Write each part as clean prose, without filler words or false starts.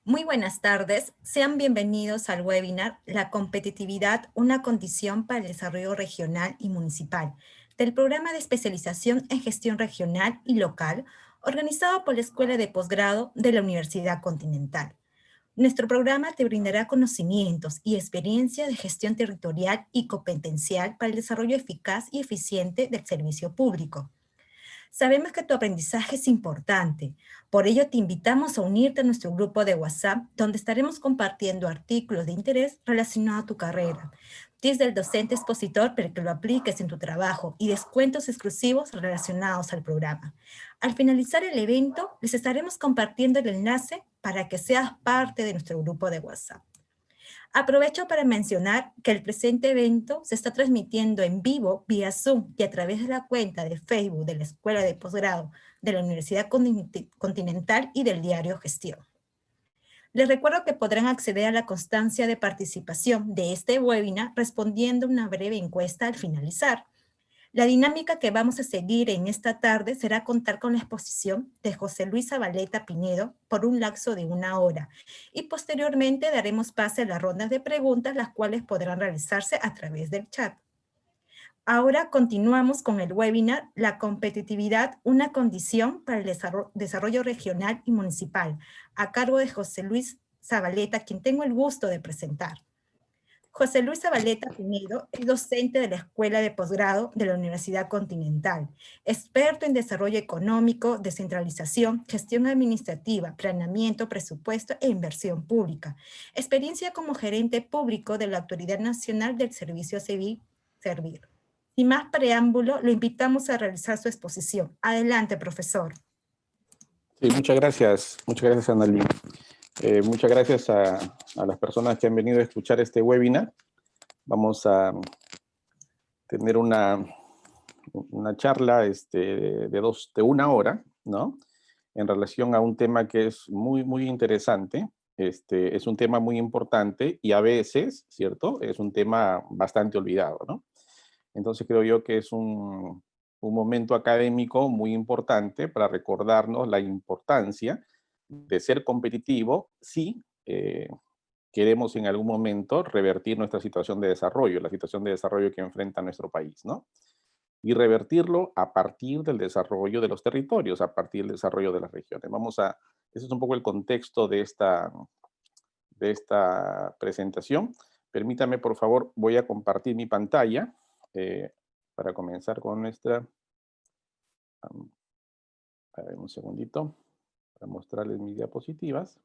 Muy buenas tardes, sean bienvenidos al webinar La competitividad, una condición para el desarrollo regional y municipal, del programa de especialización en gestión regional y local, organizado por la Escuela de Posgrado de la Universidad Continental. Nuestro programa te brindará conocimientos y experiencia de gestión territorial y competencial para el desarrollo eficaz y eficiente del servicio público. Sabemos que tu aprendizaje es importante, por ello te invitamos a unirte a nuestro grupo de WhatsApp, donde estaremos compartiendo artículos de interés relacionados a tu carrera, tips del docente expositor para que lo apliques en tu trabajo y descuentos exclusivos relacionados al programa. Al finalizar el evento, les estaremos compartiendo el enlace para que seas parte de nuestro grupo de WhatsApp. Aprovecho para mencionar que el presente evento se está transmitiendo en vivo vía Zoom y a través de la cuenta de Facebook de la Escuela de Posgrado de la Universidad Continental y del diario Gestión. Les recuerdo que podrán acceder a la constancia de participación de este webinar respondiendo una breve encuesta al finalizar. La dinámica que vamos a seguir en esta tarde será contar con la exposición de José Luis Zabaleta Pinedo por un lapso de 1 hora y posteriormente daremos pase a las rondas de preguntas, las cuales podrán realizarse a través del chat. Ahora continuamos con el webinar La competitividad, una condición para el desarrollo regional y municipal, a cargo de José Luis Zabaleta, quien tengo el gusto de presentar. José Luis Zabaleta Pinedo es docente de la Escuela de Posgrado de la Universidad Continental, experto en desarrollo económico, descentralización, gestión administrativa, planeamiento, presupuesto e inversión pública. Experiencia como gerente público de la Autoridad Nacional del Servicio Civil, Servir. Sin más preámbulo, lo invitamos a realizar su exposición. Adelante, profesor. Sí, muchas gracias, Annalyn. Muchas gracias a las personas que han venido a escuchar este webinar. Vamos a tener una charla de 1 hora, ¿no? En relación a un tema que es muy interesante. Es un tema muy importante y a veces, ¿cierto? Es un tema bastante olvidado, ¿no? Entonces creo yo que es un momento académico muy importante para recordarnos la importancia de ser competitivo si queremos en algún momento revertir nuestra situación de desarrollo, la situación de desarrollo que enfrenta nuestro país, ¿no? Y revertirlo a partir del desarrollo de los territorios, a partir del desarrollo de las regiones. Ese es un poco el contexto de esta presentación. Permítame, por favor, voy a compartir mi pantalla para comenzar con nuestra... a ver, un segundito, para mostrarles mis diapositivas.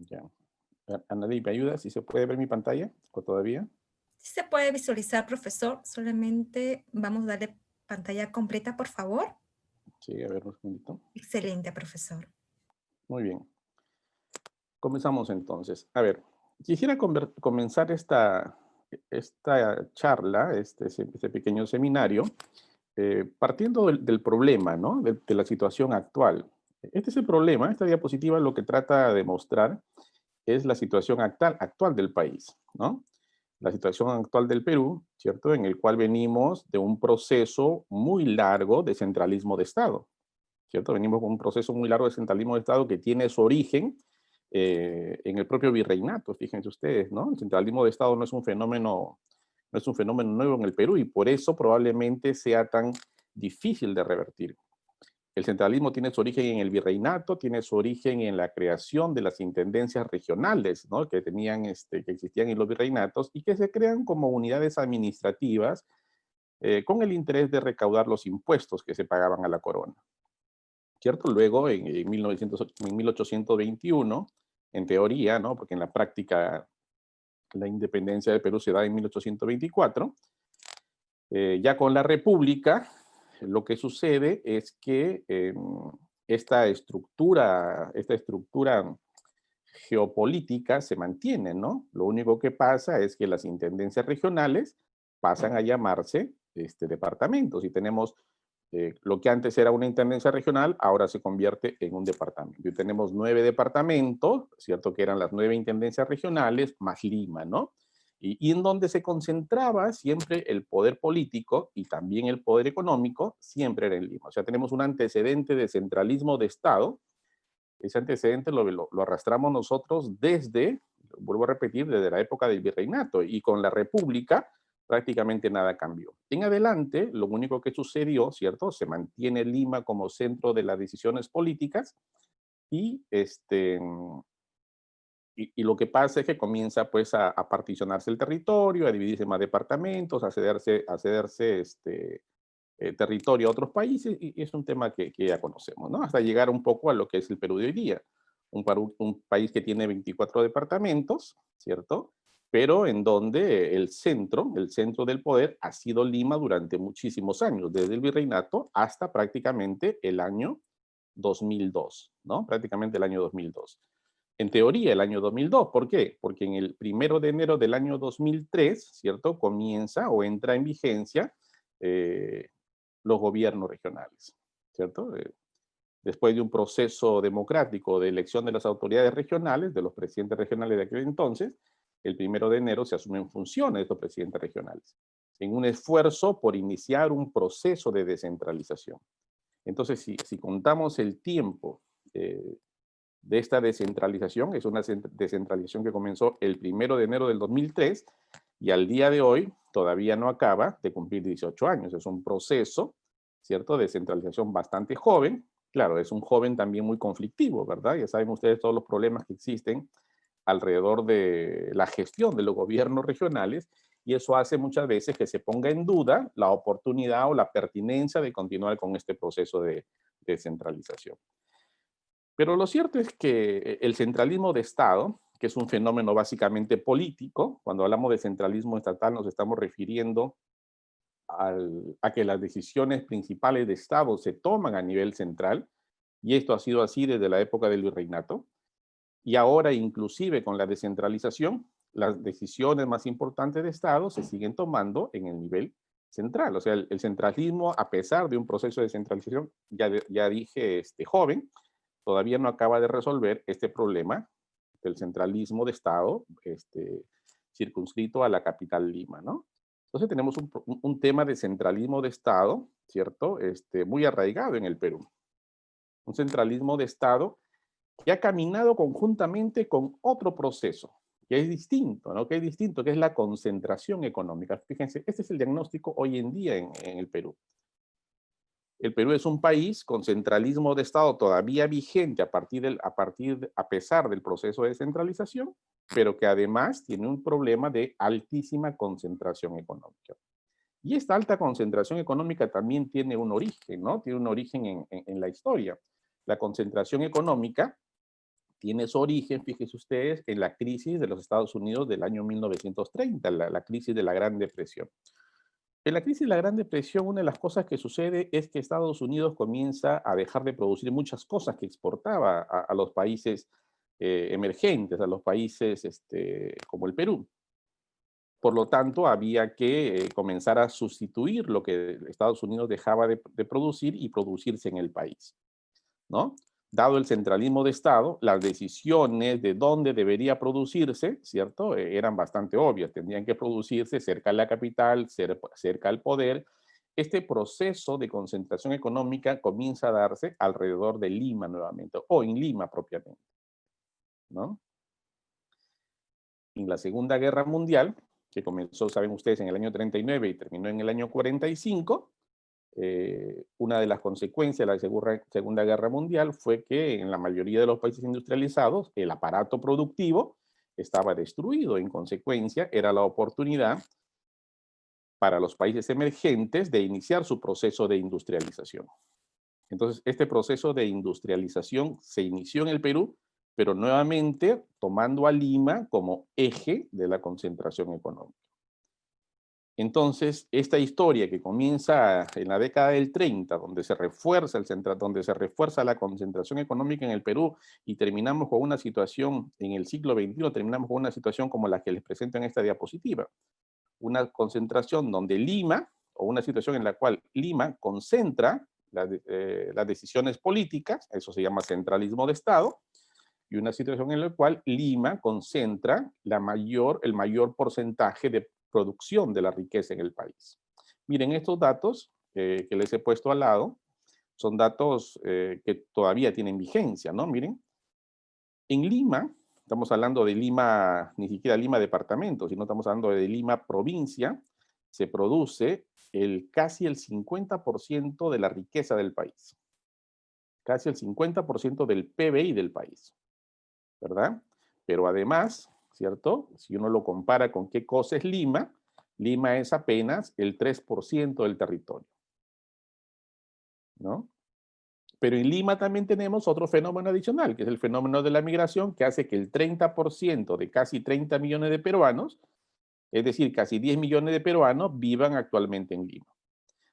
Ya. Annalyn, ¿me ayuda? ¿Si se puede ver mi pantalla o todavía? Sí se puede visualizar, profesor, solamente vamos a darle pantalla completa, por favor. Sí, a ver, un segundito. Excelente, profesor. Muy bien. Comenzamos entonces. A ver, quisiera comenzar esta charla, este pequeño seminario, partiendo del problema, ¿no? De la situación actual. Este es el problema. Esta diapositiva lo que trata de mostrar es la situación actual del país, ¿no? La situación actual del Perú, ¿cierto? En el cual venimos de un proceso muy largo de centralismo de Estado, ¿cierto? Venimos con un proceso muy largo de centralismo de Estado que tiene su origen en el propio virreinato, fíjense ustedes, ¿no? El centralismo de Estado no es un fenómeno nuevo en el Perú y por eso probablemente sea tan difícil de revertir. El centralismo tiene su origen en el virreinato, tiene su origen en la creación de las intendencias regionales, ¿no? Que existían en los virreinatos y que se crean como unidades administrativas con el interés de recaudar los impuestos que se pagaban a la corona, ¿cierto? Luego, en 1821, en teoría, ¿no? Porque en la práctica la independencia del Perú se da en 1824, ya con la República, lo que sucede es que esta estructura geopolítica se mantiene, ¿no? Lo único que pasa es que las intendencias regionales pasan a llamarse departamentos y tenemos lo que antes era una intendencia regional, ahora se convierte en un departamento. Y tenemos 9 departamentos, ¿cierto? Que eran las 9 intendencias regionales más Lima, ¿no? Y en donde se concentraba siempre el poder político y también el poder económico, siempre era en Lima. O sea, tenemos un antecedente de centralismo de Estado Ese antecedente lo arrastramos nosotros desde, vuelvo a repetir, desde la época del virreinato, y con la República prácticamente nada cambió. En adelante, lo único que sucedió, ¿cierto? Se mantiene Lima como centro de las decisiones políticas y, y lo que pasa es que comienza pues a particionarse el territorio, a dividirse en más departamentos, a cederse territorio a otros países, y es un tema que ya conocemos, ¿no? Hasta llegar un poco a lo que es el Perú de hoy día, un país que tiene 24 departamentos, ¿cierto? Pero en donde el centro del poder ha sido Lima durante muchísimos años, desde el virreinato hasta prácticamente el año 2002, ¿no? Prácticamente el año 2002. En teoría, el año 2002. ¿Por qué? Porque en el 1 de enero del año 2003, ¿cierto? Comienza o entra en vigencia eh, los gobiernos regionales, ¿cierto? Después de un proceso democrático de elección de las autoridades regionales, de los presidentes regionales de aquel entonces, el 1 de enero se asumen funciones de estos presidentes regionales, en un esfuerzo por iniciar un proceso de descentralización. Entonces, si contamos el tiempo de esta descentralización, es una descentralización que comenzó el 1 de enero del 2003 y al día de hoy todavía no acaba de cumplir 18 años. Es un proceso, ¿cierto?, de descentralización bastante joven. Claro, es un joven también muy conflictivo, ¿verdad? Ya saben ustedes todos los problemas que existen alrededor de la gestión de los gobiernos regionales, y eso hace muchas veces que se ponga en duda la oportunidad o la pertinencia de continuar con este proceso de descentralización. Pero lo cierto es que el centralismo de Estado, que es un fenómeno básicamente político, cuando hablamos de centralismo estatal nos estamos refiriendo a que las decisiones principales de Estado se toman a nivel central, y esto ha sido así desde la época del virreinato, y ahora inclusive con la descentralización, las decisiones más importantes de Estado se siguen tomando en el nivel central. O sea, el centralismo, a pesar de un proceso de descentralización, ya dije, joven, todavía no acaba de resolver este problema del centralismo de Estado circunscrito a la capital Lima, ¿no? Entonces tenemos un tema de centralismo de Estado, ¿cierto? Muy arraigado en el Perú. Un centralismo de Estado que ha caminado conjuntamente con otro proceso, que es distinto, ¿no? Que es distinto, que es la concentración económica. Fíjense, este es el diagnóstico hoy en día en el Perú. El Perú es un país con centralismo de Estado todavía vigente a pesar del proceso de descentralización, pero que además tiene un problema de altísima concentración económica. Y esta alta concentración económica también tiene un origen, ¿no? Tiene un origen en la historia. La concentración económica tiene su origen, fíjense ustedes, en la crisis de los Estados Unidos del año 1930, la crisis de la Gran Depresión. En la crisis de la Gran Depresión, una de las cosas que sucede es que Estados Unidos comienza a dejar de producir muchas cosas que exportaba a los países emergentes, a los países como el Perú. Por lo tanto, había que comenzar a sustituir lo que Estados Unidos dejaba de producir y producirse en el país, ¿no? Dado el centralismo de Estado, las decisiones de dónde debería producirse, ¿cierto? Eran bastante obvias. Tendrían que producirse cerca de la capital, cerca al poder. Este proceso de concentración económica comienza a darse alrededor de Lima nuevamente, o en Lima propiamente, ¿no? En la Segunda Guerra Mundial, que comenzó, saben ustedes, en el año 39 y terminó en el año 45, una de las consecuencias de la Segunda Guerra Mundial fue que en la mayoría de los países industrializados el aparato productivo estaba destruido. En consecuencia, era la oportunidad para los países emergentes de iniciar su proceso de industrialización. Entonces, este proceso de industrialización se inició en el Perú, pero nuevamente tomando a Lima como eje de la concentración económica. Entonces, esta historia que comienza en la década del 30, donde se refuerza la concentración económica en el Perú, y terminamos con una situación en el siglo XXI, terminamos con una situación como la que les presento en esta diapositiva. Una concentración donde Lima, o una situación en la cual Lima concentra las decisiones políticas, eso se llama centralismo de Estado, y una situación en la cual Lima concentra el mayor porcentaje de producción de la riqueza en el país. Miren, estos datos que les he puesto al lado son datos que todavía tienen vigencia, ¿no? Miren, En Lima, estamos hablando de Lima, ni siquiera Lima departamento, sino estamos hablando de Lima provincia, se produce casi el 50% de la riqueza del país, casi el 50% del PBI del país, ¿verdad? Pero además, ¿cierto? Si uno lo compara con qué cosa es Lima, Lima es apenas el 3% del territorio, ¿no? Pero en Lima también tenemos otro fenómeno adicional, que es el fenómeno de la migración, que hace que el 30% de casi 30 millones de peruanos, es decir, casi 10 millones de peruanos, vivan actualmente en Lima.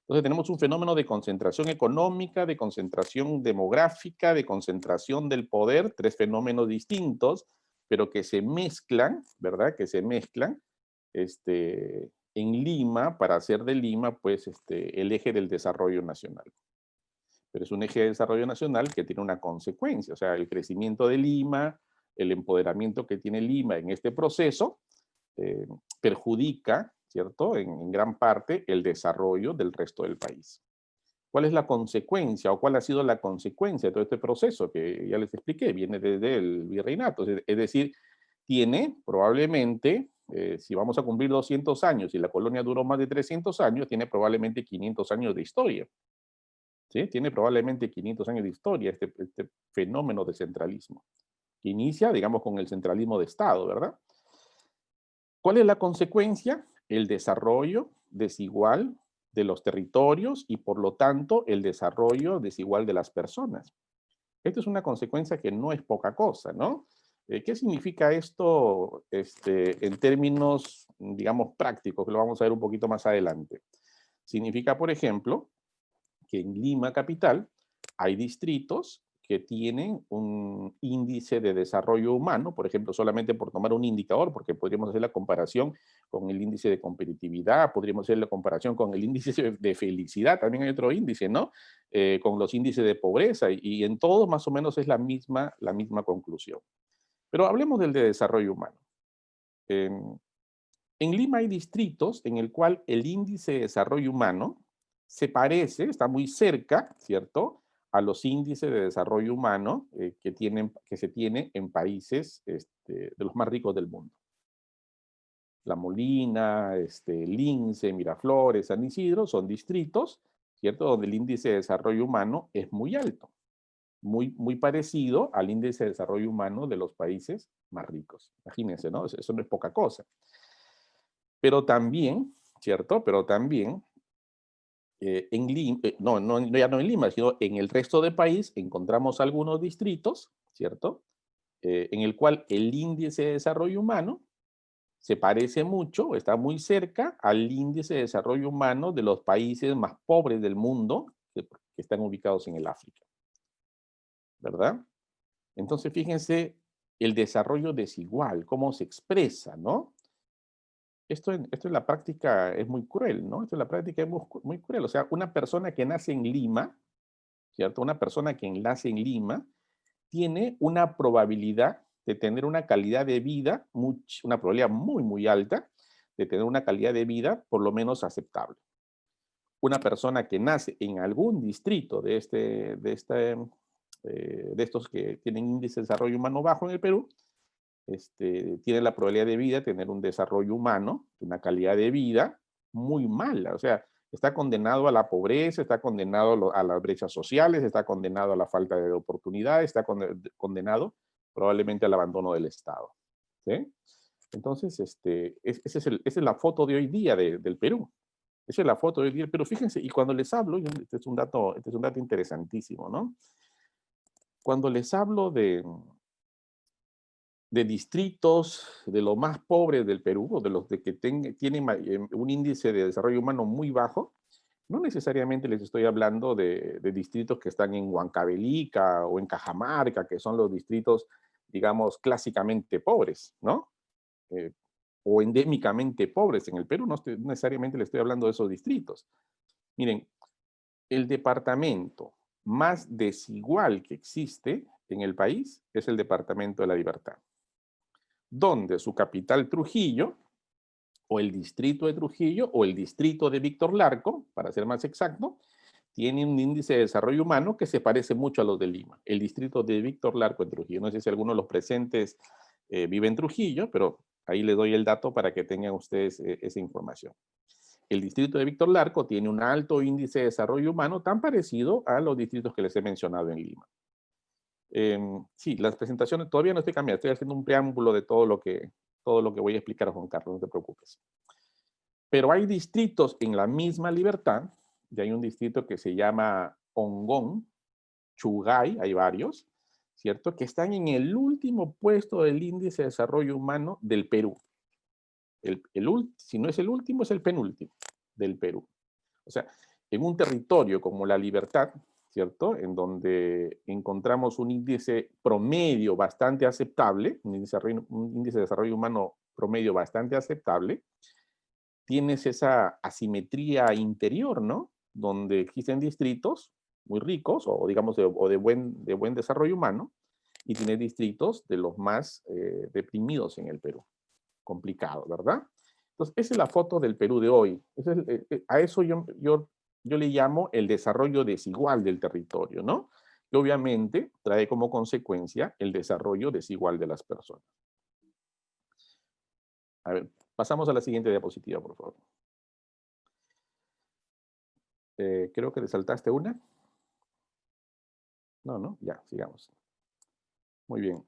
Entonces tenemos un fenómeno de concentración económica, de concentración demográfica, de concentración del poder, tres fenómenos distintos, pero que se mezclan, ¿verdad? Que se mezclan en Lima para hacer de Lima, pues, el eje del desarrollo nacional. Pero es un eje de desarrollo nacional que tiene una consecuencia, o sea, el crecimiento de Lima, el empoderamiento que tiene Lima en este proceso, perjudica, ¿cierto?, en gran parte el desarrollo del resto del país. ¿Cuál es la consecuencia o cuál ha sido la consecuencia de todo este proceso que ya les expliqué? Viene desde el virreinato, es decir, tiene probablemente, si vamos a cumplir 200 años y la colonia duró más de 300 años, tiene probablemente 500 años de historia. ¿Sí? Tiene probablemente 500 años de historia este fenómeno de centralismo, que inicia, digamos, con el centralismo de Estado, ¿verdad? ¿Cuál es la consecuencia? El desarrollo desigual de los territorios y, por lo tanto, el desarrollo desigual de las personas. Esto es una consecuencia que no es poca cosa, ¿no? ¿Qué significa esto en términos, digamos, prácticos? Que lo vamos a ver un poquito más adelante. Significa, por ejemplo, que en Lima capital hay distritos que tienen un índice de desarrollo humano, por ejemplo, solamente por tomar un indicador, porque podríamos hacer la comparación con el índice de competitividad, podríamos hacer la comparación con el índice de felicidad, también hay otro índice, ¿no? Con los índices de pobreza, y en todo más o menos es la misma conclusión. Pero hablemos del de desarrollo humano. En Lima hay distritos en el cual el índice de desarrollo humano se parece, está muy cerca, ¿cierto?, a los índices de desarrollo humano que se tiene en países de los más ricos del mundo. La Molina, Lince, Miraflores, San Isidro son distritos, ¿cierto?, donde el índice de desarrollo humano es muy alto, muy parecido al índice de desarrollo humano de los países más ricos. Imagínense, ¿no? Eso no es poca cosa. Pero también, ¿cierto? Pero también en Lima, ya no en Lima, sino en el resto del país encontramos algunos distritos, ¿cierto? En el cual el índice de desarrollo humano se parece mucho, está muy cerca al índice de desarrollo humano de los países más pobres del mundo que están ubicados en el África, ¿verdad? Entonces, fíjense el desarrollo desigual, cómo se expresa, ¿no? Esto en la práctica es muy cruel, ¿no? Esto en la práctica es muy cruel. O sea, una persona que nace en Lima, ¿cierto? Una persona que nace en Lima tiene una probabilidad de tener una calidad de vida, una probabilidad muy alta de tener una calidad de vida por lo menos aceptable. Una persona que nace en algún distrito de estos que tienen índice de desarrollo humano bajo en el Perú, tiene la probabilidad de vida de tener un desarrollo humano, una calidad de vida muy mala. O sea, está condenado a la pobreza, está condenado a las brechas sociales, está condenado a la falta de oportunidades, está condenado probablemente al abandono del Estado. ¿Sí? Entonces, esa es la foto de hoy día del Perú. Esa es la foto de hoy día, pero fíjense, y cuando les hablo, este es un dato interesantísimo, ¿no? Cuando les hablo de distritos de los más pobres del Perú, o de los que tienen un índice de desarrollo humano muy bajo, no necesariamente les estoy hablando de distritos que están en Huancavelica o en Cajamarca, que son los distritos, digamos, clásicamente pobres, ¿no? O endémicamente pobres en el Perú, no necesariamente les estoy hablando de esos distritos. Miren, el departamento más desigual que existe en el país es el Departamento de la Libertad, donde su capital Trujillo, o el distrito de Trujillo, o el distrito de Víctor Larco, para ser más exacto, tiene un índice de desarrollo humano que se parece mucho a los de Lima. El distrito de Víctor Larco en Trujillo. No sé si alguno de los presentes vive en Trujillo, pero ahí les doy el dato para que tengan ustedes esa información. El distrito de Víctor Larco tiene un alto índice de desarrollo humano tan parecido a los distritos que les he mencionado en Lima. Sí, las presentaciones todavía no estoy cambiando, estoy haciendo un preámbulo de todo lo que voy a explicar a Juan Carlos, no te preocupes. Pero hay distritos en la misma Libertad, y hay un distrito que se llama Ongón, Chugay, hay varios, ¿cierto? Que están en el último puesto del índice de desarrollo humano del Perú. Si no es el último, es el penúltimo del Perú. O sea, en un territorio como la Libertad, ¿cierto? En donde encontramos un índice promedio bastante aceptable, un índice de desarrollo humano promedio bastante aceptable, tienes esa asimetría interior, ¿no? Donde existen distritos muy ricos o digamos de buen desarrollo humano y tienes distritos de los más deprimidos en el Perú. Complicado, ¿verdad? Entonces, esa es la foto del Perú de hoy. A eso yo le llamo el desarrollo desigual del territorio, ¿no? Que obviamente trae como consecuencia el desarrollo desigual de las personas. A ver, pasamos a la siguiente diapositiva, por favor. Creo que te saltaste una. No, ya, sigamos. Muy bien.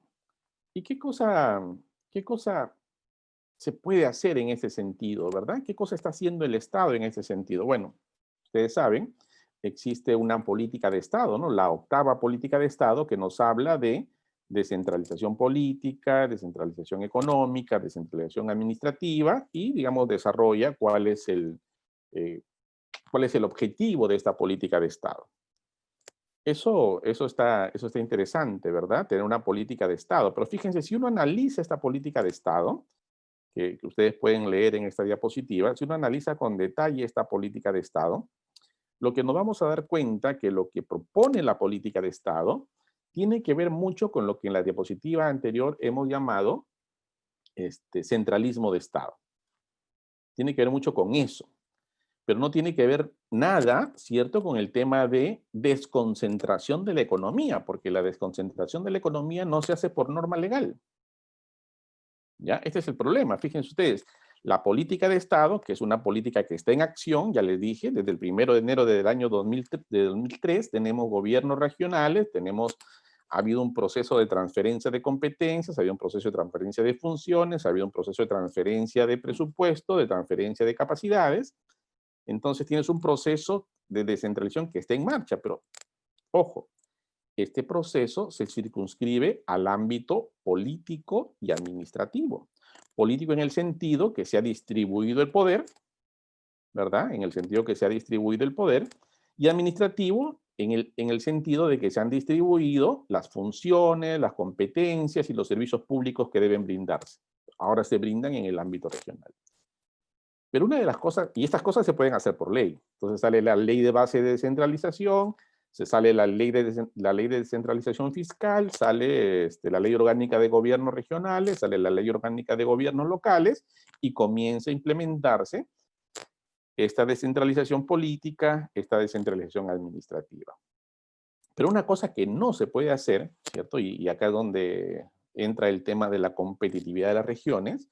¿Y qué cosa se puede hacer en ese sentido, verdad? ¿Qué cosa está haciendo el Estado en ese sentido? Bueno, ustedes saben, existe una política de Estado, ¿no? La octava política de Estado que nos habla de descentralización política, descentralización económica, descentralización administrativa y, digamos, desarrolla cuál es el objetivo de esta política de Estado. Eso está interesante, ¿verdad? Tener una política de Estado. Pero fíjense, si uno analiza esta política de Estado, que ustedes pueden leer en esta diapositiva, si uno analiza con detalle esta política de Estado, lo que nos vamos a dar cuenta que lo que propone la política de Estado tiene que ver mucho con lo que en la diapositiva anterior hemos llamado centralismo de Estado. Tiene que ver mucho con eso, pero no tiene que ver nada, ¿cierto?, con el tema de desconcentración de la economía, porque la desconcentración de la economía no se hace por norma legal. ¿Ya? Este es el problema, fíjense ustedes. La política de Estado, que es una política que está en acción, ya les dije, desde el 1 de enero del año 2003, tenemos gobiernos regionales, ha habido un proceso de transferencia de competencias, ha habido un proceso de transferencia de funciones, ha habido un proceso de transferencia de presupuesto, de transferencia de capacidades. Entonces tienes un proceso de descentralización que está en marcha, pero ojo, este proceso se circunscribe al ámbito político y administrativo. Político en el sentido que se ha distribuido el poder, ¿verdad? En el sentido que se ha distribuido el poder, y administrativo en el sentido de que se han distribuido las funciones, las competencias y los servicios públicos que deben brindarse. Ahora se brindan en el ámbito regional. Pero una de las cosas, y estas cosas se pueden hacer por ley. Entonces sale la ley de base de descentralización, se sale la ley de descentralización fiscal, sale la ley orgánica de gobiernos regionales, sale la ley orgánica de gobiernos locales y comienza a implementarse esta descentralización política, esta descentralización administrativa. Pero una cosa que no se puede hacer, ¿cierto? Y acá es donde entra el tema de la competitividad de las regiones,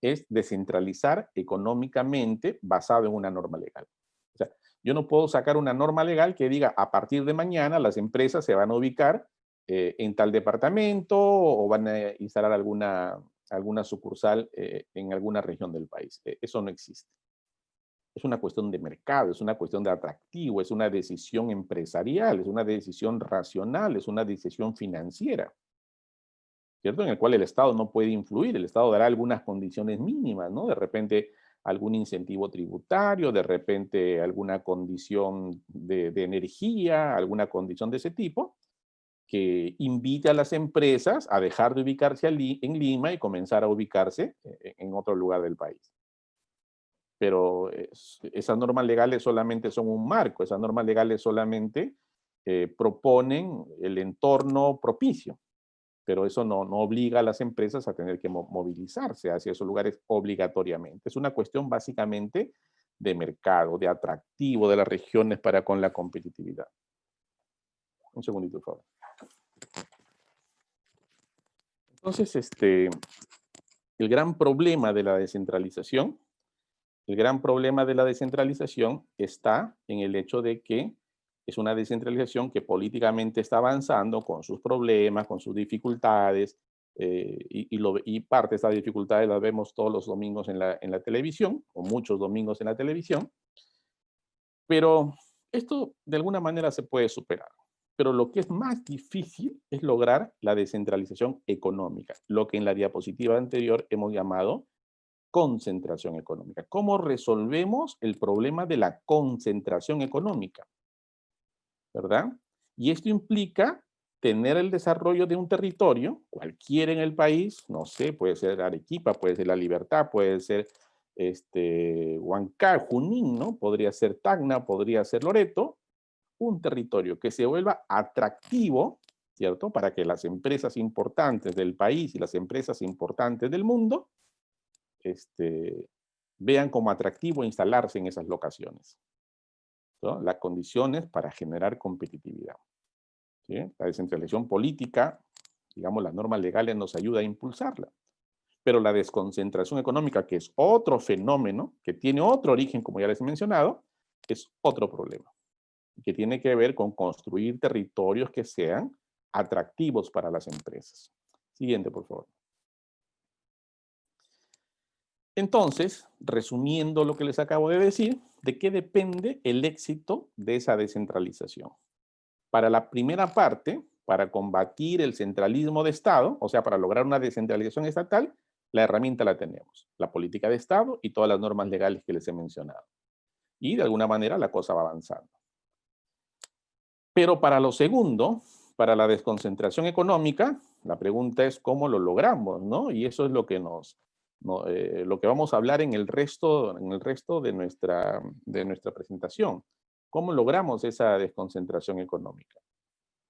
es descentralizar económicamente basado en una norma legal. O sea, yo no puedo sacar una norma legal que diga a partir de mañana las empresas se van a ubicar en tal departamento o van a instalar alguna sucursal en alguna región del país. Eso no existe. Es una cuestión de mercado, es una cuestión de atractivo, es una decisión empresarial, es una decisión racional, es una decisión financiera, ¿cierto? En el cual el Estado no puede influir, el Estado dará algunas condiciones mínimas, ¿no? De repente algún incentivo tributario, de repente alguna condición de energía, alguna condición de ese tipo, que invite a las empresas a dejar de ubicarse en Lima y comenzar a ubicarse en otro lugar del país. Pero esas normas legales solamente son un marco, esas normas legales solamente proponen el entorno propicio, pero eso no obliga a las empresas a tener que movilizarse hacia esos lugares obligatoriamente. Es una cuestión básicamente de mercado, de atractivo de las regiones para con la competitividad. Un segundito, por favor. Entonces, el gran problema de la descentralización, está en el hecho de que es una descentralización que políticamente está avanzando con sus problemas, con sus dificultades, y parte de estas dificultades las vemos todos los domingos en la televisión, o muchos domingos en la televisión, pero esto de alguna manera se puede superar. Pero lo que es más difícil es lograr la descentralización económica, lo que en la diapositiva anterior hemos llamado concentración económica. ¿Cómo resolvemos el problema de la concentración económica? ¿Verdad? Y esto implica tener el desarrollo de un territorio, cualquiera en el país, no sé, puede ser Arequipa, puede ser La Libertad, puede ser Huancayo, Junín, ¿no? Podría ser Tacna, podría ser Loreto, un territorio que se vuelva atractivo, ¿cierto? Para que las empresas importantes del país y las empresas importantes del mundo vean como atractivo instalarse en esas locaciones, ¿no? Las condiciones para generar competitividad, ¿sí? La descentralización política, digamos, las normas legales nos ayuda a impulsarla. Pero la desconcentración económica, que es otro fenómeno, que tiene otro origen, como ya les he mencionado, es otro problema, que tiene que ver con construir territorios que sean atractivos para las empresas. Siguiente, por favor. Entonces, resumiendo lo que les acabo de decir, ¿de qué depende el éxito de esa descentralización? Para la primera parte, para combatir el centralismo de Estado, o sea, para lograr una descentralización estatal, la herramienta la tenemos, la política de Estado y todas las normas legales que les he mencionado. Y de alguna manera la cosa va avanzando. Pero para lo segundo, para la desconcentración económica, la pregunta es cómo lo logramos, ¿no? Y eso es lo que lo que vamos a hablar en el resto de nuestra presentación. ¿Cómo logramos esa desconcentración económica?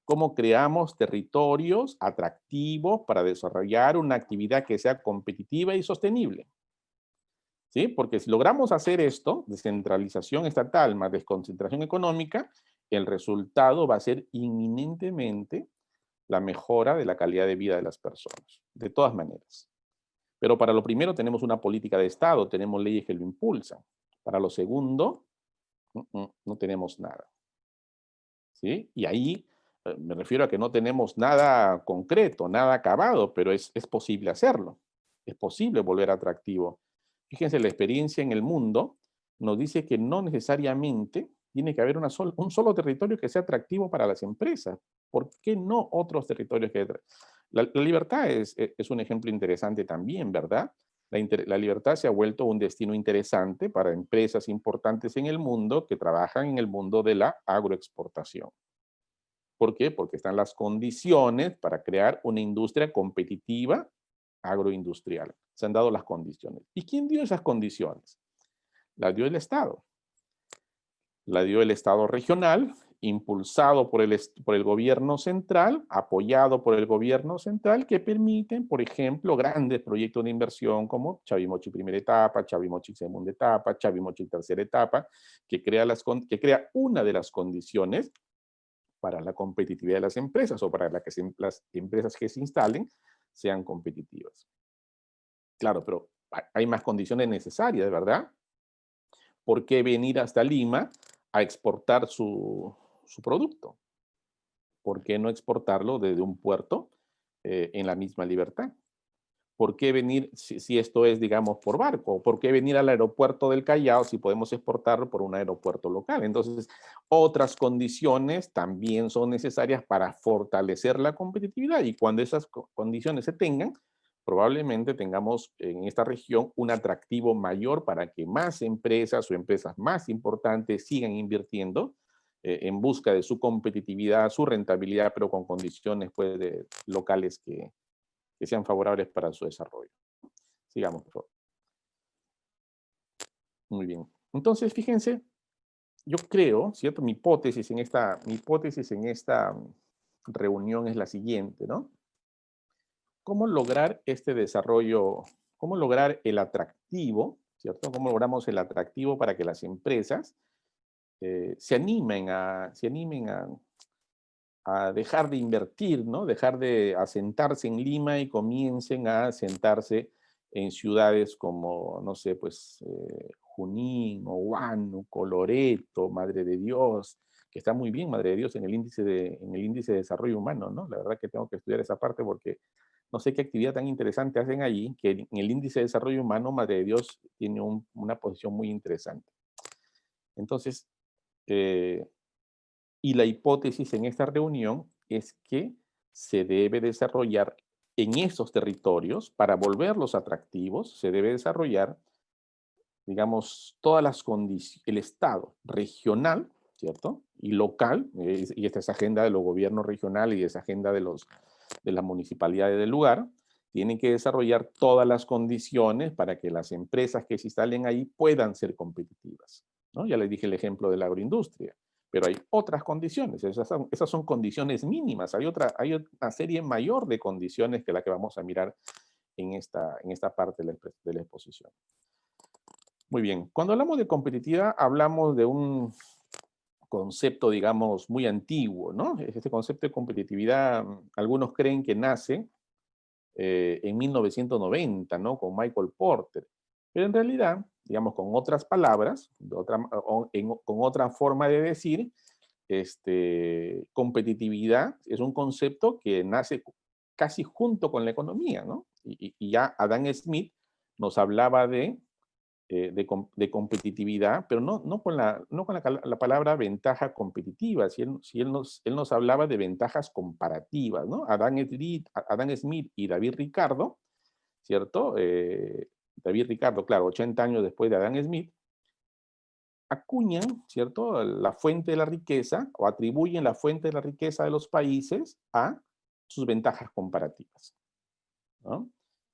¿Cómo creamos territorios atractivos para desarrollar una actividad que sea competitiva y sostenible? ¿Sí? Porque si logramos hacer esto, descentralización estatal más desconcentración económica, el resultado va a ser inminentemente la mejora de la calidad de vida de las personas, de todas maneras. Pero para lo primero tenemos una política de Estado, tenemos leyes que lo impulsan. Para lo segundo, no tenemos nada. ¿Sí? Y ahí me refiero a que no tenemos nada concreto, nada acabado, pero es posible hacerlo. Es posible volver atractivo. Fíjense, la experiencia en el mundo nos dice que no necesariamente tiene que haber un solo territorio que sea atractivo para las empresas. ¿Por qué no otros territorios que... La libertad es un ejemplo interesante también, ¿verdad? La libertad se ha vuelto un destino interesante para empresas importantes en el mundo que trabajan en el mundo de la agroexportación. ¿Por qué? Porque están las condiciones para crear una industria competitiva agroindustrial. Se han dado las condiciones. ¿Y quién dio esas condiciones? Las dio el Estado. La dio el Estado regional, impulsado por el gobierno central, apoyado por el gobierno central, que permiten, por ejemplo, grandes proyectos de inversión como Chavimochi primera etapa, Chavimochi segunda etapa, Chavimochi tercera etapa, que crea una de las condiciones para la competitividad de las empresas o para las empresas que se instalen sean competitivas. Claro, pero hay más condiciones necesarias, ¿verdad? ¿Por qué venir hasta Lima a exportar su producto? ¿Por qué no exportarlo desde un puerto en la misma libertad? ¿Por qué venir, si esto es, digamos, por barco? ¿Por qué venir al aeropuerto del Callao si podemos exportarlo por un aeropuerto local? Entonces, otras condiciones también son necesarias para fortalecer la competitividad y cuando esas condiciones se tengan, probablemente tengamos en esta región un atractivo mayor para que más empresas o empresas más importantes sigan invirtiendo en busca de su competitividad, su rentabilidad, pero con condiciones pues, locales que sean favorables para su desarrollo. Sigamos, por favor. Muy bien. Entonces, fíjense, yo creo, ¿cierto? Mi hipótesis en esta reunión es la siguiente, ¿no? ¿Cómo lograr este desarrollo, cómo lograr el atractivo ¿cierto? ¿Cómo logramos el atractivo para que las empresas se animen a dejar de invertir, ¿no? Dejar de asentarse en Lima y comiencen a asentarse en ciudades como, no sé, pues Junín, o Huánuco, Loreto, Madre de Dios, que está muy bien Madre de Dios en el índice de desarrollo humano, ¿no? La verdad que tengo que estudiar esa parte porque no sé qué actividad tan interesante hacen allí, que en el índice de desarrollo humano Madre de Dios tiene una posición muy interesante. Entonces, eh, y la hipótesis en esta reunión es que se debe desarrollar en esos territorios, para volverlos atractivos, se debe desarrollar, digamos, todas las condiciones, el Estado regional, ¿cierto? Y local, y esta es agenda de los gobiernos regionales y esa agenda de las municipalidades del lugar, tienen que desarrollar todas las condiciones para que las empresas que se instalen ahí puedan ser competitivas, ¿no? Ya les dije el ejemplo de la agroindustria, pero hay otras condiciones, esas son condiciones mínimas, hay una serie mayor de condiciones que la que vamos a mirar en esta parte de la exposición. Muy bien, cuando hablamos de competitividad, hablamos de un concepto, digamos, muy antiguo, ¿no? Este concepto de competitividad, algunos creen que nace en 1990, ¿no? Con Michael Porter. Pero en realidad, digamos, con otras palabras, con otra forma de decir, competitividad es un concepto que nace casi junto con la economía, ¿no? Y ya Adam Smith nos hablaba de competitividad, pero no con la palabra ventaja competitiva, si él nos hablaba de ventajas comparativas, ¿no? Adam Smith y David Ricardo, ¿cierto? David Ricardo, claro, 80 años después de Adam Smith, acuñan, ¿cierto?, la fuente de la riqueza o atribuyen la fuente de la riqueza de los países a sus ventajas comparativas, ¿no?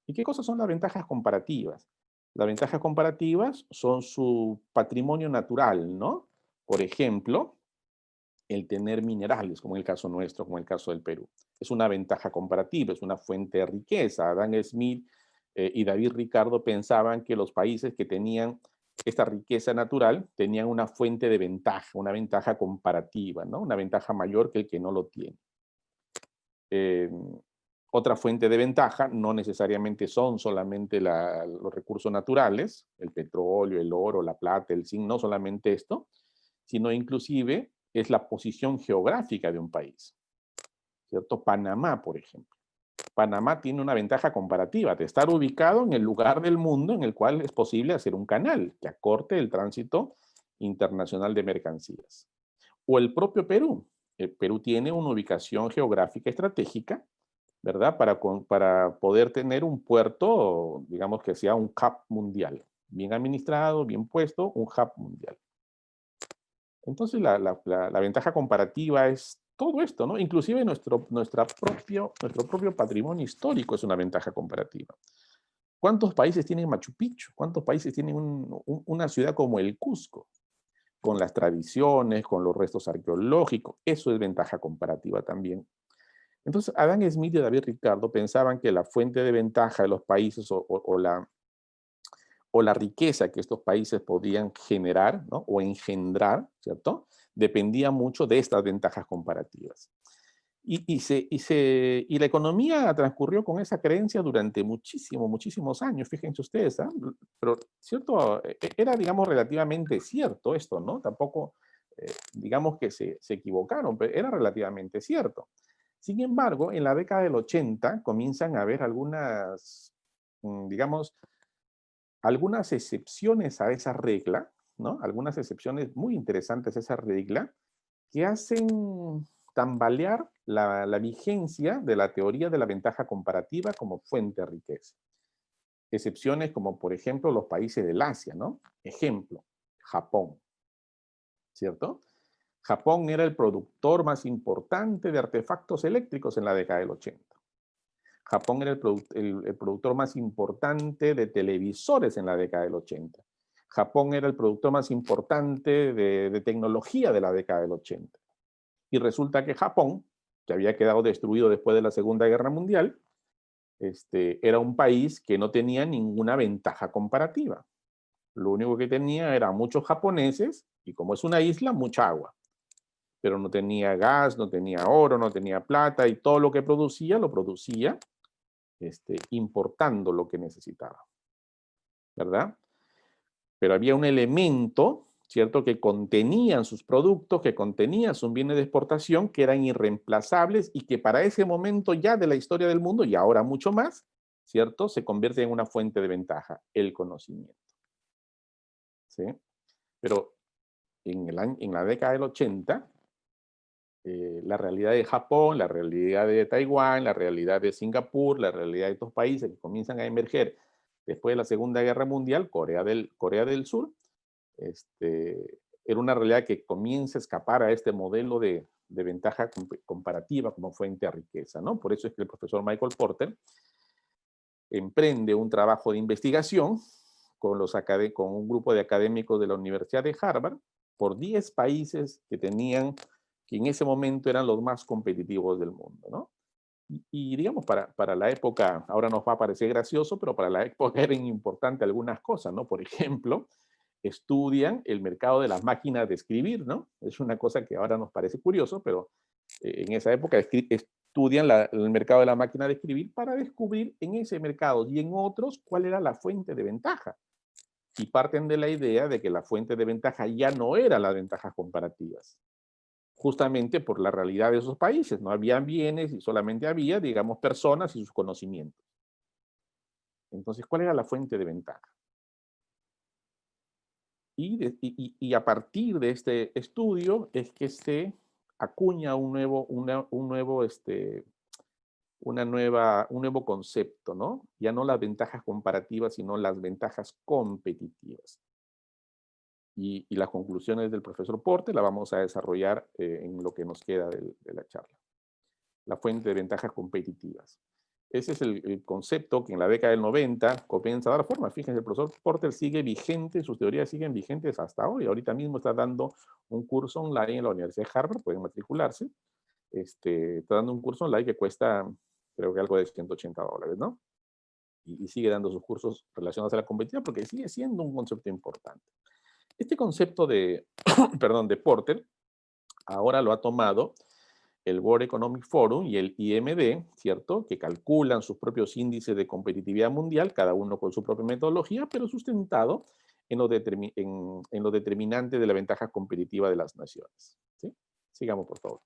¿Y qué cosas son las ventajas comparativas? Las ventajas comparativas son su patrimonio natural, ¿no? Por ejemplo, el tener minerales, como en el caso nuestro, como en el caso del Perú. Es una ventaja comparativa, es una fuente de riqueza. Adam Smith y David Ricardo pensaban que los países que tenían esta riqueza natural tenían una fuente de ventaja, una ventaja comparativa, ¿no? Una ventaja mayor que el que no lo tiene. Eh, Otra fuente de ventaja no necesariamente son solamente los recursos naturales, el petróleo, el oro, la plata, el zinc, no solamente esto, sino inclusive es la posición geográfica de un país, ¿cierto? Panamá, por ejemplo. Panamá tiene una ventaja comparativa de estar ubicado en el lugar del mundo en el cual es posible hacer un canal que acorte el tránsito internacional de mercancías. O el propio Perú. El Perú tiene una ubicación geográfica estratégica, ¿verdad? Para poder tener un puerto, digamos que sea un hub mundial, bien administrado, bien puesto, un hub mundial. Entonces, la ventaja comparativa es todo esto, ¿no? Inclusive nuestro propio patrimonio histórico es una ventaja comparativa. ¿Cuántos países tienen Machu Picchu? ¿Cuántos países tienen una ciudad como el Cusco? Con las tradiciones, con los restos arqueológicos. Eso es ventaja comparativa también. Entonces, Adam Smith y David Ricardo pensaban que la fuente de ventaja de los países o la riqueza que estos países podían generar, ¿no?, o engendrar, ¿cierto?, dependía mucho de estas ventajas comparativas. Y la economía transcurrió con esa creencia durante muchísimos años, fíjense ustedes, ¿ah? Pero, ¿cierto? Era, digamos, relativamente cierto esto, ¿no? Tampoco, digamos que se equivocaron, pero era relativamente cierto. Sin embargo, en la década del 80 comienzan a haber digamos, algunas excepciones a esa regla, ¿no? Algunas excepciones muy interesantes a esa regla que hacen tambalear la vigencia de la teoría de la ventaja comparativa como fuente de riqueza. Excepciones como, por ejemplo, los países del Asia, ¿no? Ejemplo, Japón, ¿cierto? Japón era el productor más importante de artefactos eléctricos en la década del 80. Japón era el productor más importante de televisores en la década del 80. Japón era el productor más importante de tecnología de la década del 80. Y resulta que Japón, que había quedado destruido después de la Segunda Guerra Mundial, era un país que no tenía ninguna ventaja comparativa. Lo único que tenía era muchos japoneses y como es una isla, mucha agua. Pero no tenía gas, no tenía oro, no tenía plata y todo lo que producía, lo producía importando lo que necesitaba, ¿verdad? Pero había un elemento, ¿cierto?, que contenían sus productos, que contenían sus bienes de exportación, que eran irreemplazables y que para ese momento ya de la historia del mundo, y ahora mucho más, ¿cierto?, se convierte en una fuente de ventaja, el conocimiento, ¿sí? Pero en la década del 80, la realidad de Japón, la realidad de Taiwán, la realidad de Singapur, la realidad de estos países que comienzan a emerger después de la Segunda Guerra Mundial, Corea del Sur, era una realidad que comienza a escapar a este modelo de ventaja comparativa como fuente de riqueza, ¿no? Por eso es que el profesor Michael Porter emprende un trabajo de investigación con un grupo de académicos de la Universidad de Harvard por 10 países que en ese momento eran los más competitivos del mundo, ¿no? Y digamos, para la época, ahora nos va a parecer gracioso, pero para la época eran importantes algunas cosas, ¿no? Por ejemplo, estudian el mercado de las máquinas de escribir, ¿no? Es una cosa que ahora nos parece curioso, pero en esa época estudian el mercado de la máquina de escribir para descubrir en ese mercado y en otros cuál era la fuente de ventaja. Y parten de la idea de que la fuente de ventaja ya no era las ventajas comparativas, justamente por la realidad de esos países. No había bienes y solamente había, digamos, personas y sus conocimientos. Entonces, ¿cuál era la fuente de ventaja? Y a partir de este estudio es que se acuña un nuevo concepto, ¿no? Ya no las ventajas comparativas, sino las ventajas competitivas. Y las conclusiones del profesor Porter las vamos a desarrollar en lo que nos queda de la charla. La fuente de ventajas competitivas. Ese es el concepto que en la década del 90 comienza a dar forma. Fíjense, el profesor Porter sigue vigente, sus teorías siguen vigentes hasta hoy. Ahorita mismo está dando un curso online en la Universidad de Harvard, pueden matricularse. Está dando un curso online que cuesta, creo que algo de $180, ¿no? Y sigue dando sus cursos relacionados a la competitividad porque sigue siendo un concepto importante. Este concepto perdón, de Porter ahora lo ha tomado el World Economic Forum y el IMD, ¿cierto? Que calculan sus propios índices de competitividad mundial, cada uno con su propia metodología, pero sustentado en lo determinante de la ventaja competitiva de las naciones. ¿Sí? Sigamos, por favor.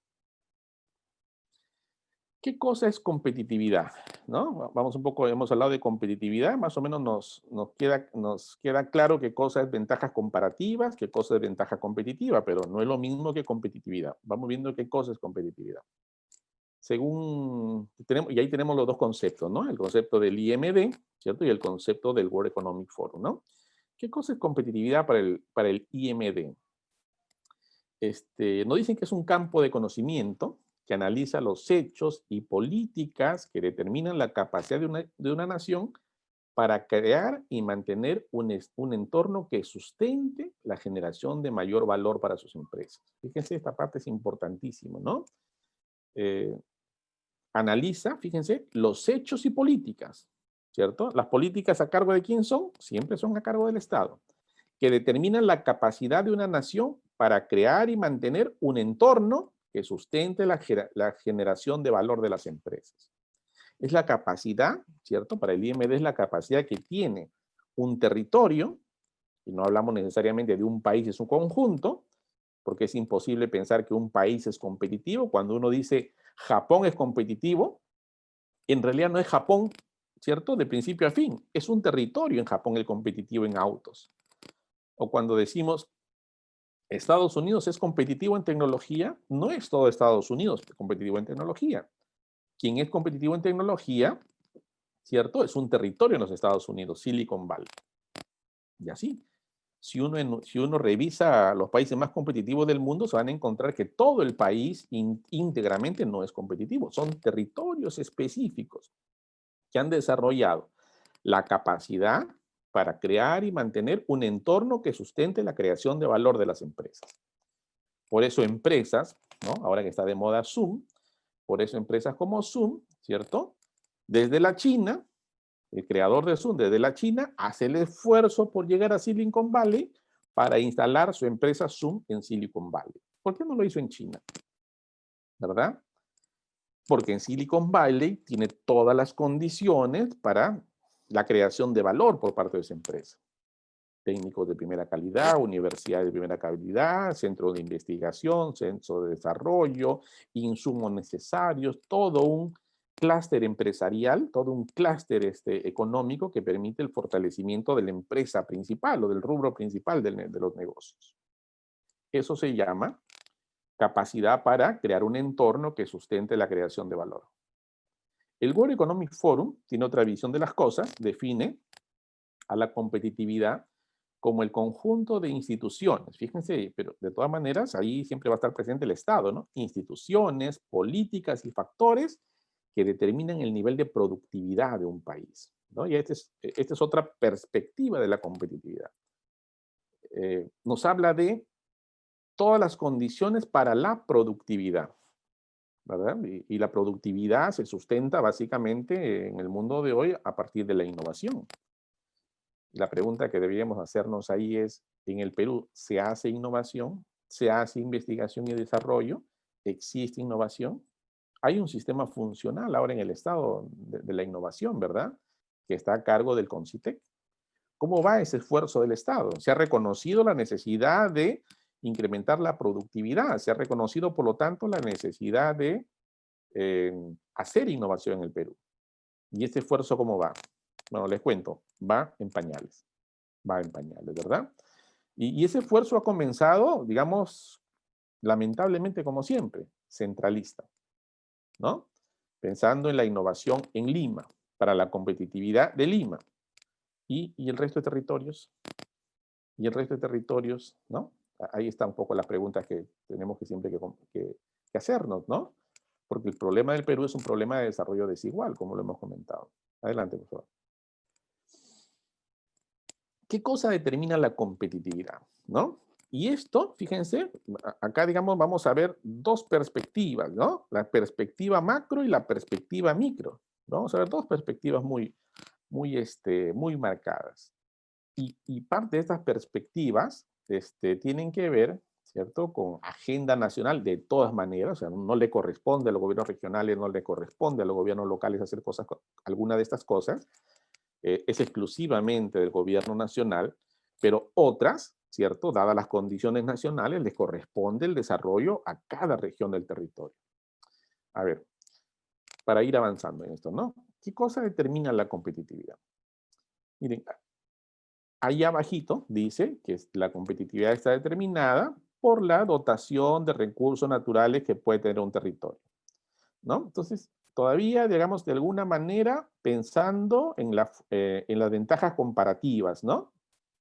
¿Qué cosa es competitividad? ¿No? Vamos un poco, hemos hablado de competitividad, más o menos nos queda claro qué cosa es ventajas comparativas, qué cosa es ventaja competitiva, pero no es lo mismo que competitividad. Vamos viendo qué cosa es competitividad. Y ahí tenemos los dos conceptos, ¿no? El concepto del IMD, ¿cierto? Y el concepto del World Economic Forum, ¿no? ¿Qué cosa es competitividad para el IMD? Nos dicen que es un campo de conocimiento que analiza los hechos y políticas que determinan la capacidad de una nación para crear y mantener un entorno que sustente la generación de mayor valor para sus empresas. Fíjense, esta parte es importantísima, ¿no? Analiza, fíjense, los hechos y políticas, ¿cierto? Las políticas a cargo de quién son, siempre son a cargo del Estado, que determinan la capacidad de una nación para crear y mantener un entorno que sustente la generación de valor de las empresas. Es la capacidad, ¿cierto? Para el IMD es la capacidad que tiene un territorio, y no hablamos necesariamente de un país en su conjunto, porque es imposible pensar que un país es competitivo. Cuando uno dice Japón es competitivo, en realidad no es Japón, ¿cierto? De principio a fin. Es un territorio en Japón el competitivo en autos. O cuando decimos Estados Unidos es competitivo en tecnología, no es todo Estados Unidos competitivo en tecnología. Quien es competitivo en tecnología, ¿cierto? Es un territorio en los Estados Unidos, Silicon Valley. Y así. Si uno revisa los países más competitivos del mundo, se van a encontrar que todo el país íntegramente no es competitivo. Son territorios específicos que han desarrollado la capacidad para crear y mantener un entorno que sustente la creación de valor de las empresas. Por eso empresas, ¿no? Ahora que está de moda Zoom, por eso empresas como Zoom, ¿cierto? Desde la China el creador de Zoom desde la China, hace el esfuerzo por llegar a Silicon Valley para instalar su empresa Zoom en Silicon Valley. ¿Por qué no lo hizo en China? ¿Verdad? Porque en Silicon Valley tiene todas las condiciones para la creación de valor por parte de esa empresa. Técnicos de primera calidad, universidades de primera calidad, centros de investigación, centros de desarrollo, insumos necesarios, todo un clúster empresarial, todo un clúster económico que permite el fortalecimiento de la empresa principal o del rubro principal de los negocios. Eso se llama capacidad para crear un entorno que sustente la creación de valor. El World Economic Forum tiene otra visión de las cosas, define a la competitividad como el conjunto de instituciones. Fíjense, pero de todas maneras, ahí siempre va a estar presente el Estado, ¿no? Instituciones, políticas y factores que determinan el nivel de productividad de un país, ¿no? Y esta es otra perspectiva de la competitividad. Nos habla de todas las condiciones para la productividad, ¿verdad? Y la productividad se sustenta básicamente en el mundo de hoy a partir de la innovación. La pregunta que deberíamos hacernos ahí es, ¿en el Perú se hace innovación? ¿Se hace investigación y desarrollo? ¿Existe innovación? Hay un sistema funcional ahora en el Estado de la innovación, ¿verdad? Que está a cargo del CONCITEC. ¿Cómo va ese esfuerzo del Estado? Se ha reconocido la necesidad de incrementar la productividad, se ha reconocido, por lo tanto, la necesidad de hacer innovación en el Perú. ¿Y este esfuerzo cómo va? Bueno, les cuento, va en pañales, ¿verdad? Y ese esfuerzo ha comenzado, digamos, lamentablemente como siempre, centralista, ¿no? Pensando en la innovación en Lima, para la competitividad de Lima. ¿Y el resto de territorios? ¿Y el resto de territorios, no? Ahí está un poco las preguntas que tenemos que siempre que hacernos, ¿no? Porque el problema del Perú es un problema de desarrollo desigual, como lo hemos comentado. Adelante, por favor. ¿Qué cosa determina la competitividad? ¿No? Y esto, fíjense, acá digamos vamos a ver dos perspectivas, ¿no? La perspectiva macro y la perspectiva micro. ¿No? Vamos a ver dos perspectivas muy marcadas. Y parte de estas perspectivas tienen que ver, ¿cierto?, con agenda nacional de todas maneras, o sea, no le corresponde a los gobiernos regionales, no le corresponde a los gobiernos locales hacer alguna de estas cosas, es exclusivamente del gobierno nacional, pero otras, ¿cierto?, dadas las condiciones nacionales, les corresponde el desarrollo a cada región del territorio. A ver, para ir avanzando en esto, ¿no? ¿Qué cosa determina la competitividad? Miren, ahí abajito dice que la competitividad está determinada por la dotación de recursos naturales que puede tener un territorio, ¿no? Entonces, todavía, digamos, de alguna manera pensando en las ventajas comparativas, ¿no?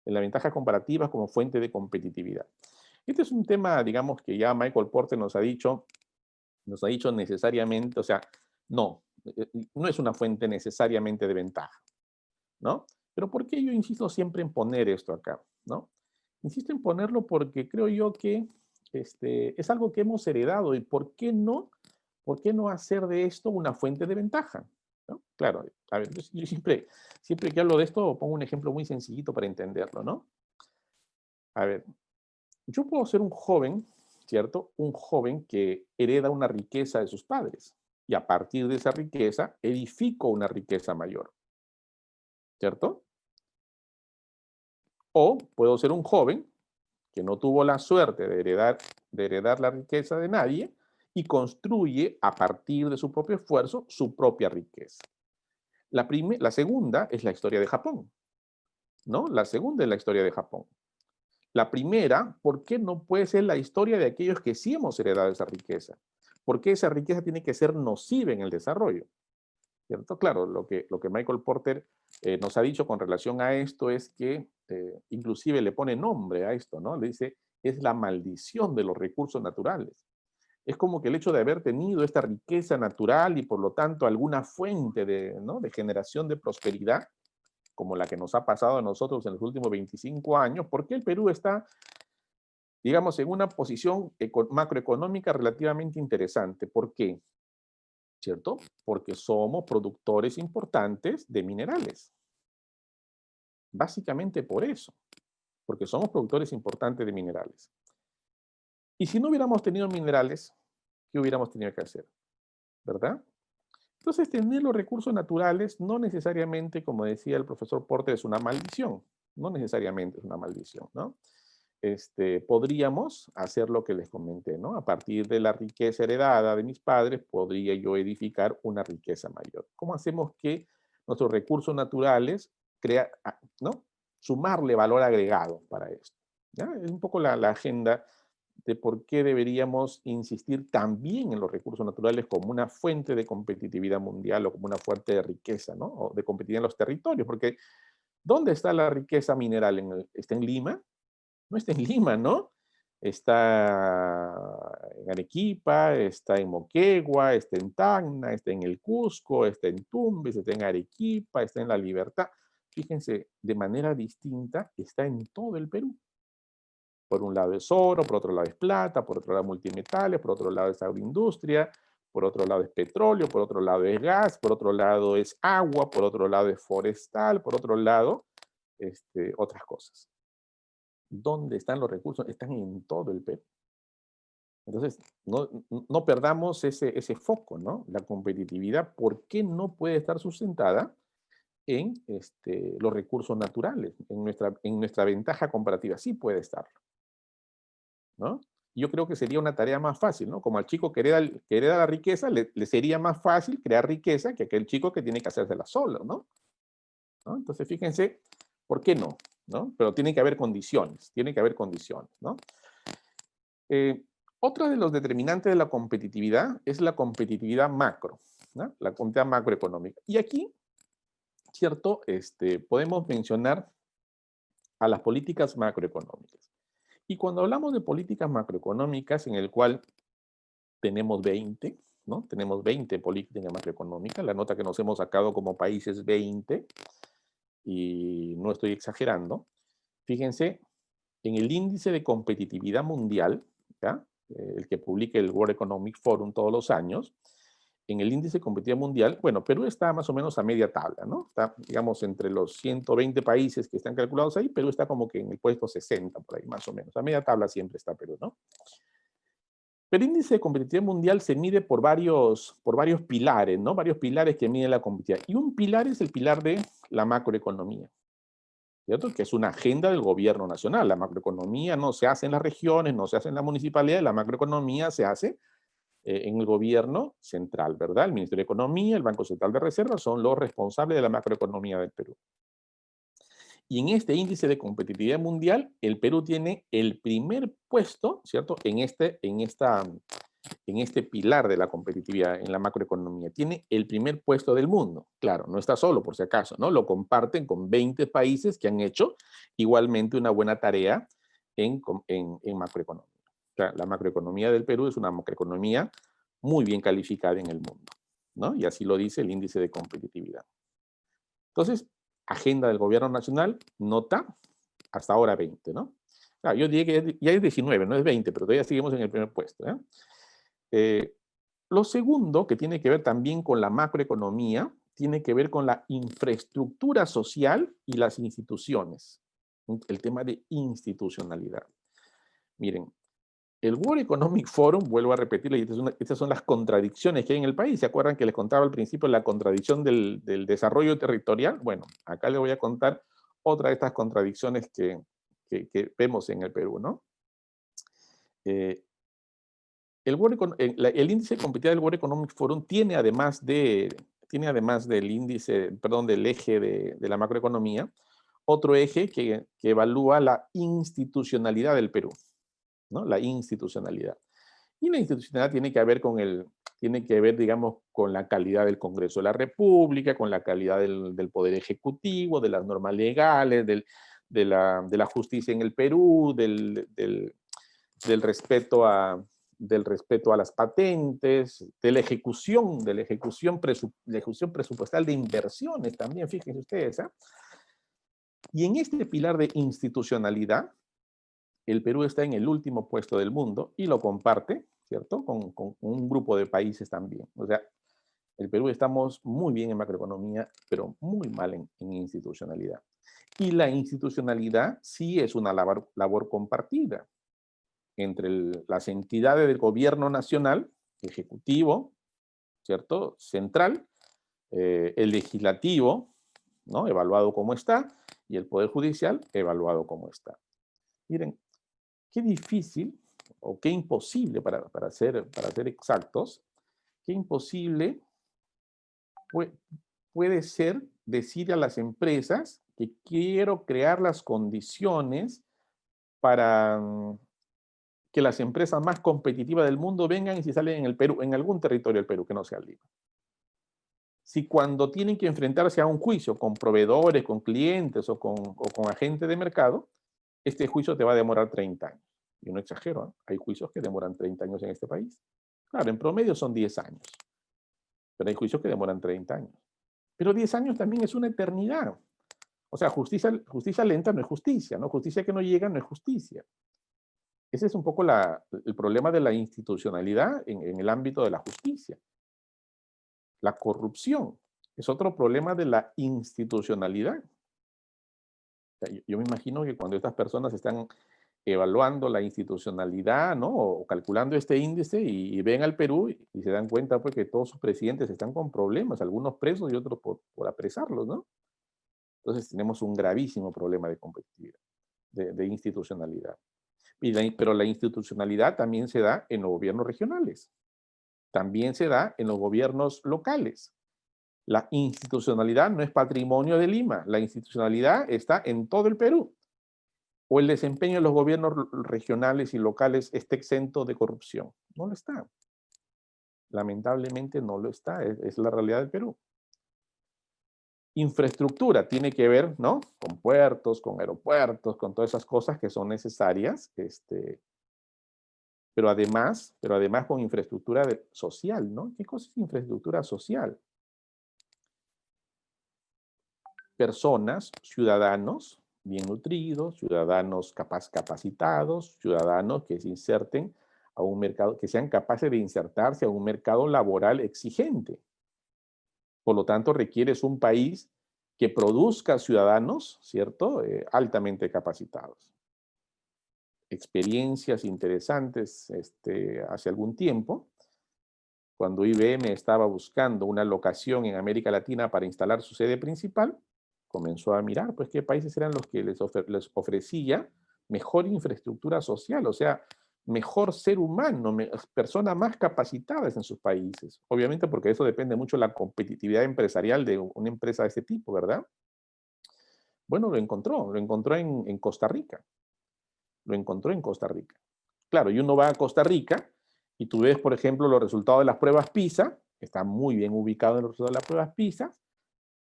En las ventajas comparativas como fuente de competitividad. Este es un tema, digamos, que ya Michael Porter nos ha dicho necesariamente, o sea, no es una fuente necesariamente de ventaja, ¿no? Pero ¿por qué yo insisto siempre en poner esto acá, ¿no? Insisto en ponerlo porque creo yo que es algo que hemos heredado y ¿por qué no hacer de esto una fuente de ventaja? ¿No? Claro, a ver, yo siempre que hablo de esto pongo un ejemplo muy sencillito para entenderlo, ¿no? A ver, yo puedo ser un joven, ¿cierto? Un joven que hereda una riqueza de sus padres y a partir de esa riqueza edifico una riqueza mayor, ¿cierto? O puedo ser un joven que no tuvo la suerte de heredar la riqueza de nadie y construye a partir de su propio esfuerzo su propia riqueza. La segunda es la historia de Japón, ¿no? La segunda es la historia de Japón. La primera, ¿por qué no puede ser la historia de aquellos que sí hemos heredado esa riqueza? ¿Por qué esa riqueza tiene que ser nociva en el desarrollo? ¿Cierto? Claro, lo que Michael Porter nos ha dicho con relación a esto es que inclusive le pone nombre a esto, ¿no? Le dice, es la maldición de los recursos naturales. Es como que el hecho de haber tenido esta riqueza natural y por lo tanto alguna fuente ¿no?, de generación de prosperidad, como la que nos ha pasado a nosotros en los últimos 25 años, ¿por qué el Perú está, digamos, en una posición macroeconómica relativamente interesante? ¿Por qué? ¿cierto? Porque somos productores importantes de minerales. Básicamente por eso, porque somos productores importantes de minerales. Y si no hubiéramos tenido minerales, ¿qué hubiéramos tenido que hacer? ¿Verdad? Entonces, tener los recursos naturales no necesariamente, como decía el profesor Porter, es una maldición. No necesariamente es una maldición, ¿no? Podríamos hacer lo que les comenté, ¿no? A partir de la riqueza heredada de mis padres, podría yo edificar una riqueza mayor. ¿Cómo hacemos que nuestros recursos naturales ¿no? Sumarle valor agregado para esto? ¿Ya? Es un poco la agenda de por qué deberíamos insistir también en los recursos naturales como una fuente de competitividad mundial o como una fuente de riqueza, ¿no? O de competitividad en los territorios, porque ¿dónde está la riqueza mineral? ¿Está en Lima? No está en Lima, ¿no? Está en Arequipa, está en Moquegua, está en Tacna, está en el Cusco, está en Tumbes, está en Arequipa, está en La Libertad. Fíjense, de manera distinta, está en todo el Perú. Por un lado es oro, por otro lado es plata, por otro lado multimetales, por otro lado es agroindustria, por otro lado es petróleo, por otro lado es gas, por otro lado es agua, por otro lado es forestal, por otro lado, otras cosas. ¿Dónde están los recursos? Están en todo el Perú. Entonces, no perdamos ese foco, ¿no? La competitividad, ¿por qué no puede estar sustentada en los recursos naturales, en nuestra ventaja comparativa? Sí puede estar, ¿no? Yo creo que sería una tarea más fácil, ¿no? Como al chico que hereda la riqueza, le sería más fácil crear riqueza que aquel chico que tiene que hacérsela solo, ¿no? Entonces, fíjense, ¿por qué no? ¿No? Pero tiene que haber condiciones, ¿no? Otro de los determinantes de la competitividad es la competitividad macro, ¿no? La competitividad macroeconómica. Y aquí, ¿cierto? Podemos mencionar a las políticas macroeconómicas. Y cuando hablamos de políticas macroeconómicas, en el cual tenemos 20, ¿no? Tenemos 20 políticas macroeconómicas, la nota que nos hemos sacado como país es 20, y no estoy exagerando. Fíjense, en el índice de competitividad mundial, ¿ya? El que publica el World Economic Forum todos los años, en el índice de competitividad mundial, bueno, Perú está más o menos a media tabla, ¿no? Está, digamos, entre los 120 países que están calculados ahí, Perú está como que en el puesto 60, por ahí, más o menos. A media tabla siempre está Perú, ¿no? Pero el índice de competitividad mundial se mide por varios pilares, ¿no? Varios pilares que miden la competitividad. Y un pilar es el pilar de la macroeconomía, ¿cierto? Que es una agenda del gobierno nacional. La macroeconomía no se hace en las regiones, no se hace en la municipalidad, la macroeconomía se hace en el gobierno central, ¿verdad? El Ministerio de Economía, el Banco Central de Reserva son los responsables de la macroeconomía del Perú. Y en este índice de competitividad mundial, el Perú tiene el primer puesto, ¿cierto? En este pilar de la competitividad, en la macroeconomía. Tiene el primer puesto del mundo. Claro, no está solo, por si acaso, ¿no? Lo comparten con 20 países que han hecho igualmente una buena tarea en macroeconomía. O sea, la macroeconomía del Perú es una macroeconomía muy bien calificada en el mundo, ¿no? Y así lo dice el índice de competitividad. Entonces, agenda del gobierno nacional, nota, hasta ahora 20, ¿no? Claro, yo diría que ya es 19, no es 20, pero todavía seguimos en el primer puesto, ¿eh? Lo segundo, que tiene que ver también con la macroeconomía, tiene que ver con la infraestructura social y las instituciones. El tema de institucionalidad. Miren, el World Economic Forum, vuelvo a repetirlo, y estas son las contradicciones que hay en el país. ¿Se acuerdan que les contaba al principio la contradicción del desarrollo territorial? Bueno, acá les voy a contar otra de estas contradicciones que vemos en el Perú, ¿no? El índice de competitividad del World Economic Forum tiene además del índice, perdón, del eje de la macroeconomía, otro eje que evalúa la institucionalidad del Perú, ¿no? La institucionalidad. Y la institucionalidad tiene que ver, digamos, con la calidad del Congreso de la República, con la calidad del Poder Ejecutivo, de las normas legales, de la justicia en el Perú, del respeto a las patentes, de la ejecución presupuestal de inversiones también, fíjense ustedes. Y en este pilar de institucionalidad, el Perú está en el último puesto del mundo y lo comparte, ¿cierto? Con un grupo de países también. O sea, El Perú estamos muy bien en macroeconomía, pero muy mal en institucionalidad. Y la institucionalidad sí es una labor compartida entre las entidades del gobierno nacional, ejecutivo, ¿cierto? Central, el legislativo, ¿no? Evaluado como está, y el Poder Judicial, evaluado como está. Miren, qué difícil o qué imposible, para ser exactos, qué imposible puede ser decir a las empresas que quiero crear las condiciones para que las empresas más competitivas del mundo vengan y si salen en el Perú, en algún territorio del Perú que no sea Lima. Si cuando tienen que enfrentarse a un juicio con proveedores, con clientes o con agentes de mercado, este juicio te va a demorar 30 años. Yo no exagero, ¿eh? Hay juicios que demoran 30 años en este país. Claro, en promedio son 10 años, pero hay juicios que demoran 30 años. Pero 10 años también es una eternidad. O sea, justicia lenta no es justicia, ¿no? Justicia que no llega no es justicia. Ese es un poco el problema de la institucionalidad en el ámbito de la justicia. La corrupción es otro problema de la institucionalidad. O sea, yo me imagino que cuando estas personas están evaluando la institucionalidad, ¿no? O calculando este índice y ven al Perú y se dan cuenta pues, que todos sus presidentes están con problemas, algunos presos y otros por apresarlos, ¿no? Entonces tenemos un gravísimo problema de competitividad, de institucionalidad. Pero la institucionalidad también se da en los gobiernos regionales, también se da en los gobiernos locales. La institucionalidad no es patrimonio de Lima, la institucionalidad está en todo el Perú. O el desempeño de los gobiernos regionales y locales está exento de corrupción. No lo está. Lamentablemente no lo está, es la realidad del Perú. Infraestructura tiene que ver, ¿no? Con puertos, con aeropuertos, con todas esas cosas que son necesarias, pero además con infraestructura social, ¿no? ¿Qué cosa es infraestructura social? Personas, ciudadanos bien nutridos, ciudadanos capacitados, ciudadanos que se inserten a un mercado, que sean capaces de insertarse a un mercado laboral exigente. Por lo tanto, requieres un país que produzca ciudadanos, ¿cierto? Altamente capacitados. Experiencias interesantes hace algún tiempo, cuando IBM estaba buscando una locación en América Latina para instalar su sede principal, comenzó a mirar pues qué países eran los que les ofrecía mejor infraestructura social, o sea, mejor ser humano, personas más capacitadas en sus países. Obviamente porque eso depende mucho de la competitividad empresarial de una empresa de ese tipo, ¿verdad? Bueno, lo encontró en Costa Rica. Lo encontró en Costa Rica. Claro, y uno va a Costa Rica y tú ves, por ejemplo, los resultados de las pruebas PISA, que están muy bien ubicados en los resultados de las pruebas PISA,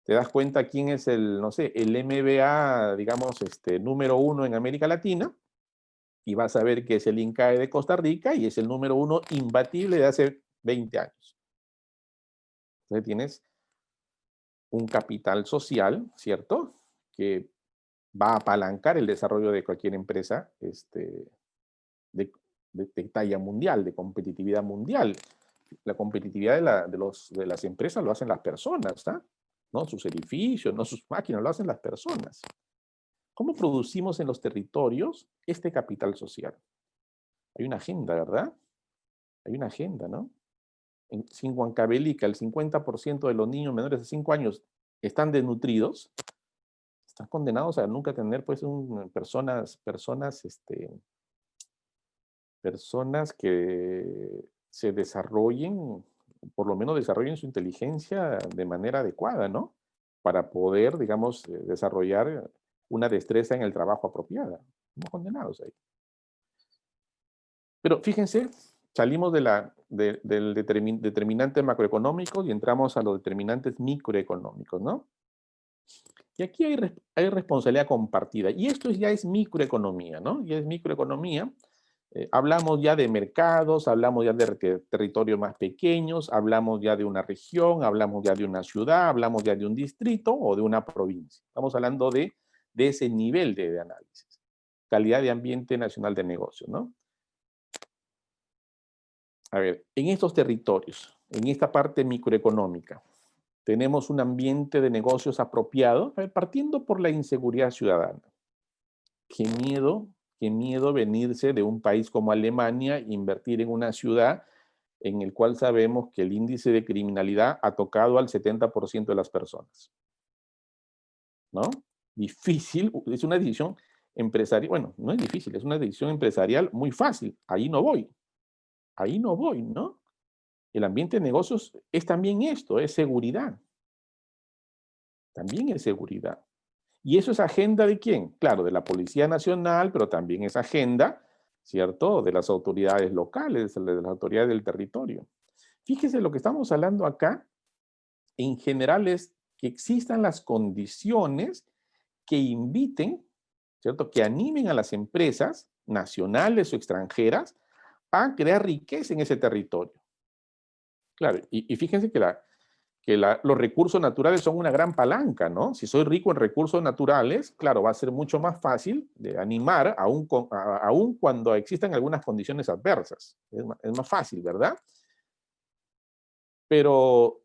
te das cuenta quién es el, no sé, el MBA, digamos, número 1 en América Latina, y vas a ver que es el INCAE de Costa Rica y es el número 1 imbatible de hace 20 años. Entonces tienes un capital social, ¿cierto? Que va a apalancar el desarrollo de cualquier empresa de, de talla mundial, de competitividad mundial. La competitividad de las empresas lo hacen las personas, ¿tá? No sus edificios, no sus máquinas, lo hacen las personas. ¿Cómo producimos en los territorios este capital social? Hay una agenda, ¿verdad? Hay una agenda, ¿no? En Huancavelica, el 50% de los niños menores de 5 años están desnutridos, están condenados a nunca tener, pues, personas que se desarrollen, por lo menos desarrollen su inteligencia de manera adecuada, ¿no? Para poder, digamos, desarrollar una destreza en el trabajo apropiada. Estamos condenados ahí. Pero fíjense, salimos del determinante macroeconómico y entramos a los determinantes microeconómicos, ¿no? Y aquí hay responsabilidad compartida. Y esto ya es microeconomía, ¿no? Ya es microeconomía. Hablamos ya de mercados, hablamos ya de territorios más pequeños, hablamos ya de una región, hablamos ya de una ciudad, hablamos ya de un distrito o de una provincia. Estamos hablando de ese nivel de análisis. Calidad de ambiente nacional de negocio, ¿no? A ver, en estos territorios, en esta parte microeconómica, tenemos un ambiente de negocios apropiado, a ver, partiendo por la inseguridad ciudadana. Qué miedo venirse de un país como Alemania e invertir en una ciudad en el cual sabemos que el índice de criminalidad ha tocado al 70% de las personas, ¿no? Difícil, es una decisión empresarial, bueno, no es difícil, es una decisión empresarial muy fácil, ahí no voy, ¿no? El ambiente de negocios es también esto, es seguridad, también es seguridad. ¿Y eso es agenda de quién? Claro, de la Policía Nacional, pero también es agenda, ¿cierto?, de las autoridades locales, de las autoridades del territorio. Fíjese, lo que estamos hablando acá, en general, es que existan las condiciones que inviten, ¿cierto?, que animen a las empresas nacionales o extranjeras a crear riqueza en ese territorio. Claro, y fíjense que los recursos naturales son una gran palanca, ¿no? Si soy rico en recursos naturales, claro, va a ser mucho más fácil de animar, aún cuando existan algunas condiciones adversas. Es más fácil, ¿verdad? Pero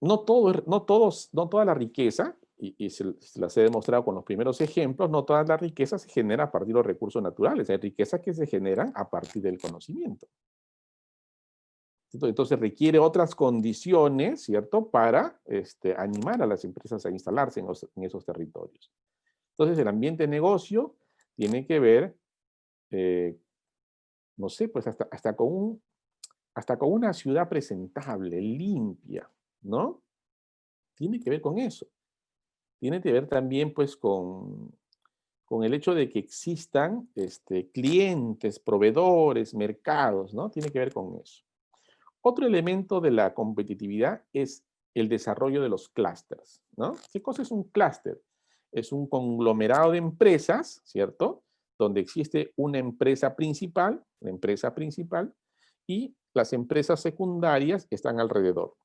no toda la riqueza, y se las he demostrado con los primeros ejemplos, no toda la riqueza se genera a partir de los recursos naturales. Hay riquezas que se generan a partir del conocimiento. Entonces requiere otras condiciones, ¿cierto?, para animar a las empresas a instalarse en esos territorios. Entonces el ambiente de negocio tiene que ver, eh, no sé, pues hasta con una ciudad presentable, limpia, ¿no? Tiene que ver con eso. Tiene que ver también, pues, con el hecho de que existan clientes, proveedores, mercados, ¿no? Tiene que ver con eso. Otro elemento de la competitividad es el desarrollo de los clústeres, ¿no? ¿Qué cosa es un clúster? Es un conglomerado de empresas, ¿cierto? Donde existe una empresa principal, y las empresas secundarias que están alrededor,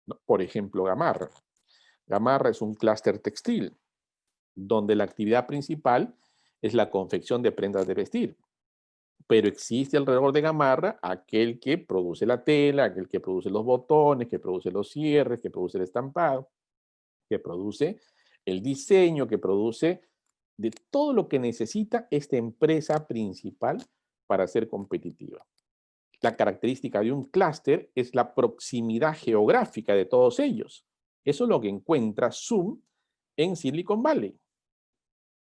¿no? Por ejemplo, Gamarra. Gamarra es un clúster textil, donde la actividad principal es la confección de prendas de vestir. Pero existe alrededor de Gamarra aquel que produce la tela, aquel que produce los botones, que produce los cierres, que produce el estampado, que produce el diseño, que produce de todo lo que necesita esta empresa principal para ser competitiva. La característica de un clúster es la proximidad geográfica de todos ellos. Eso es lo que encuentra Zoom en Silicon Valley,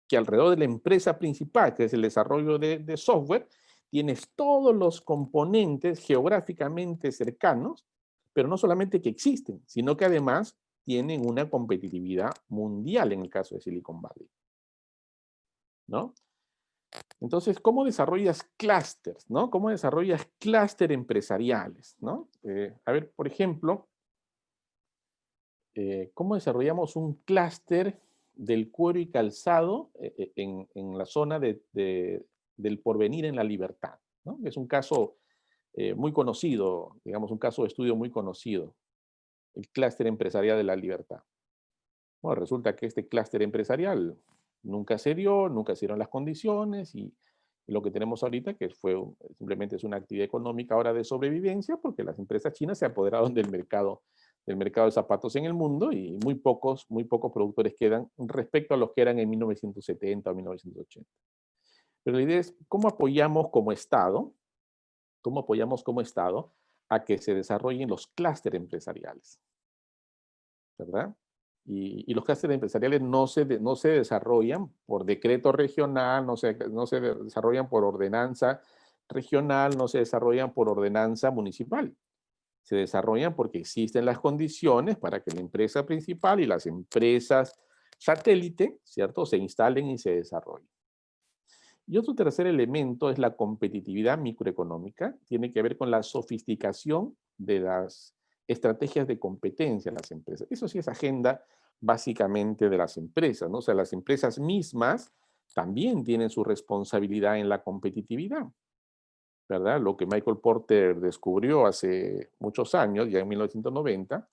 que alrededor de la empresa principal, que es el desarrollo de software, tienes todos los componentes geográficamente cercanos, pero no solamente que existen, sino que además tienen una competitividad mundial en el caso de Silicon Valley, ¿no? Entonces, ¿cómo desarrollas clústeres, no? ¿Cómo desarrollas clústeres empresariales, no? A ver, por ejemplo, ¿cómo desarrollamos un clúster del cuero y calzado en la zona del Porvenir en La Libertad, ¿no? Es un caso muy conocido, digamos, un caso de estudio muy conocido, el clúster empresarial de La Libertad. Bueno, resulta que este clúster empresarial nunca se dio, nunca se dieron las condiciones, y lo que tenemos ahorita, que simplemente es una actividad económica ahora de sobrevivencia, porque las empresas chinas se apoderaron del mercado de zapatos en el mundo, y muy pocos productores quedan respecto a los que eran en 1970 o 1980. Pero la idea es cómo apoyamos como Estado a que se desarrollen los clústeres empresariales, ¿verdad? Y los clústeres empresariales no se desarrollan por decreto regional, no se desarrollan por ordenanza regional, no se desarrollan por ordenanza municipal. Se desarrollan porque existen las condiciones para que la empresa principal y las empresas satélite, ¿cierto?, se instalen y se desarrollen. Y otro tercer elemento es la competitividad microeconómica. Tiene que ver con la sofisticación de las estrategias de competencia en las empresas. Eso sí es agenda básicamente de las empresas, ¿no? O sea, las empresas mismas también tienen su responsabilidad en la competitividad, ¿verdad? Lo que Michael Porter descubrió hace muchos años, ya en 1990,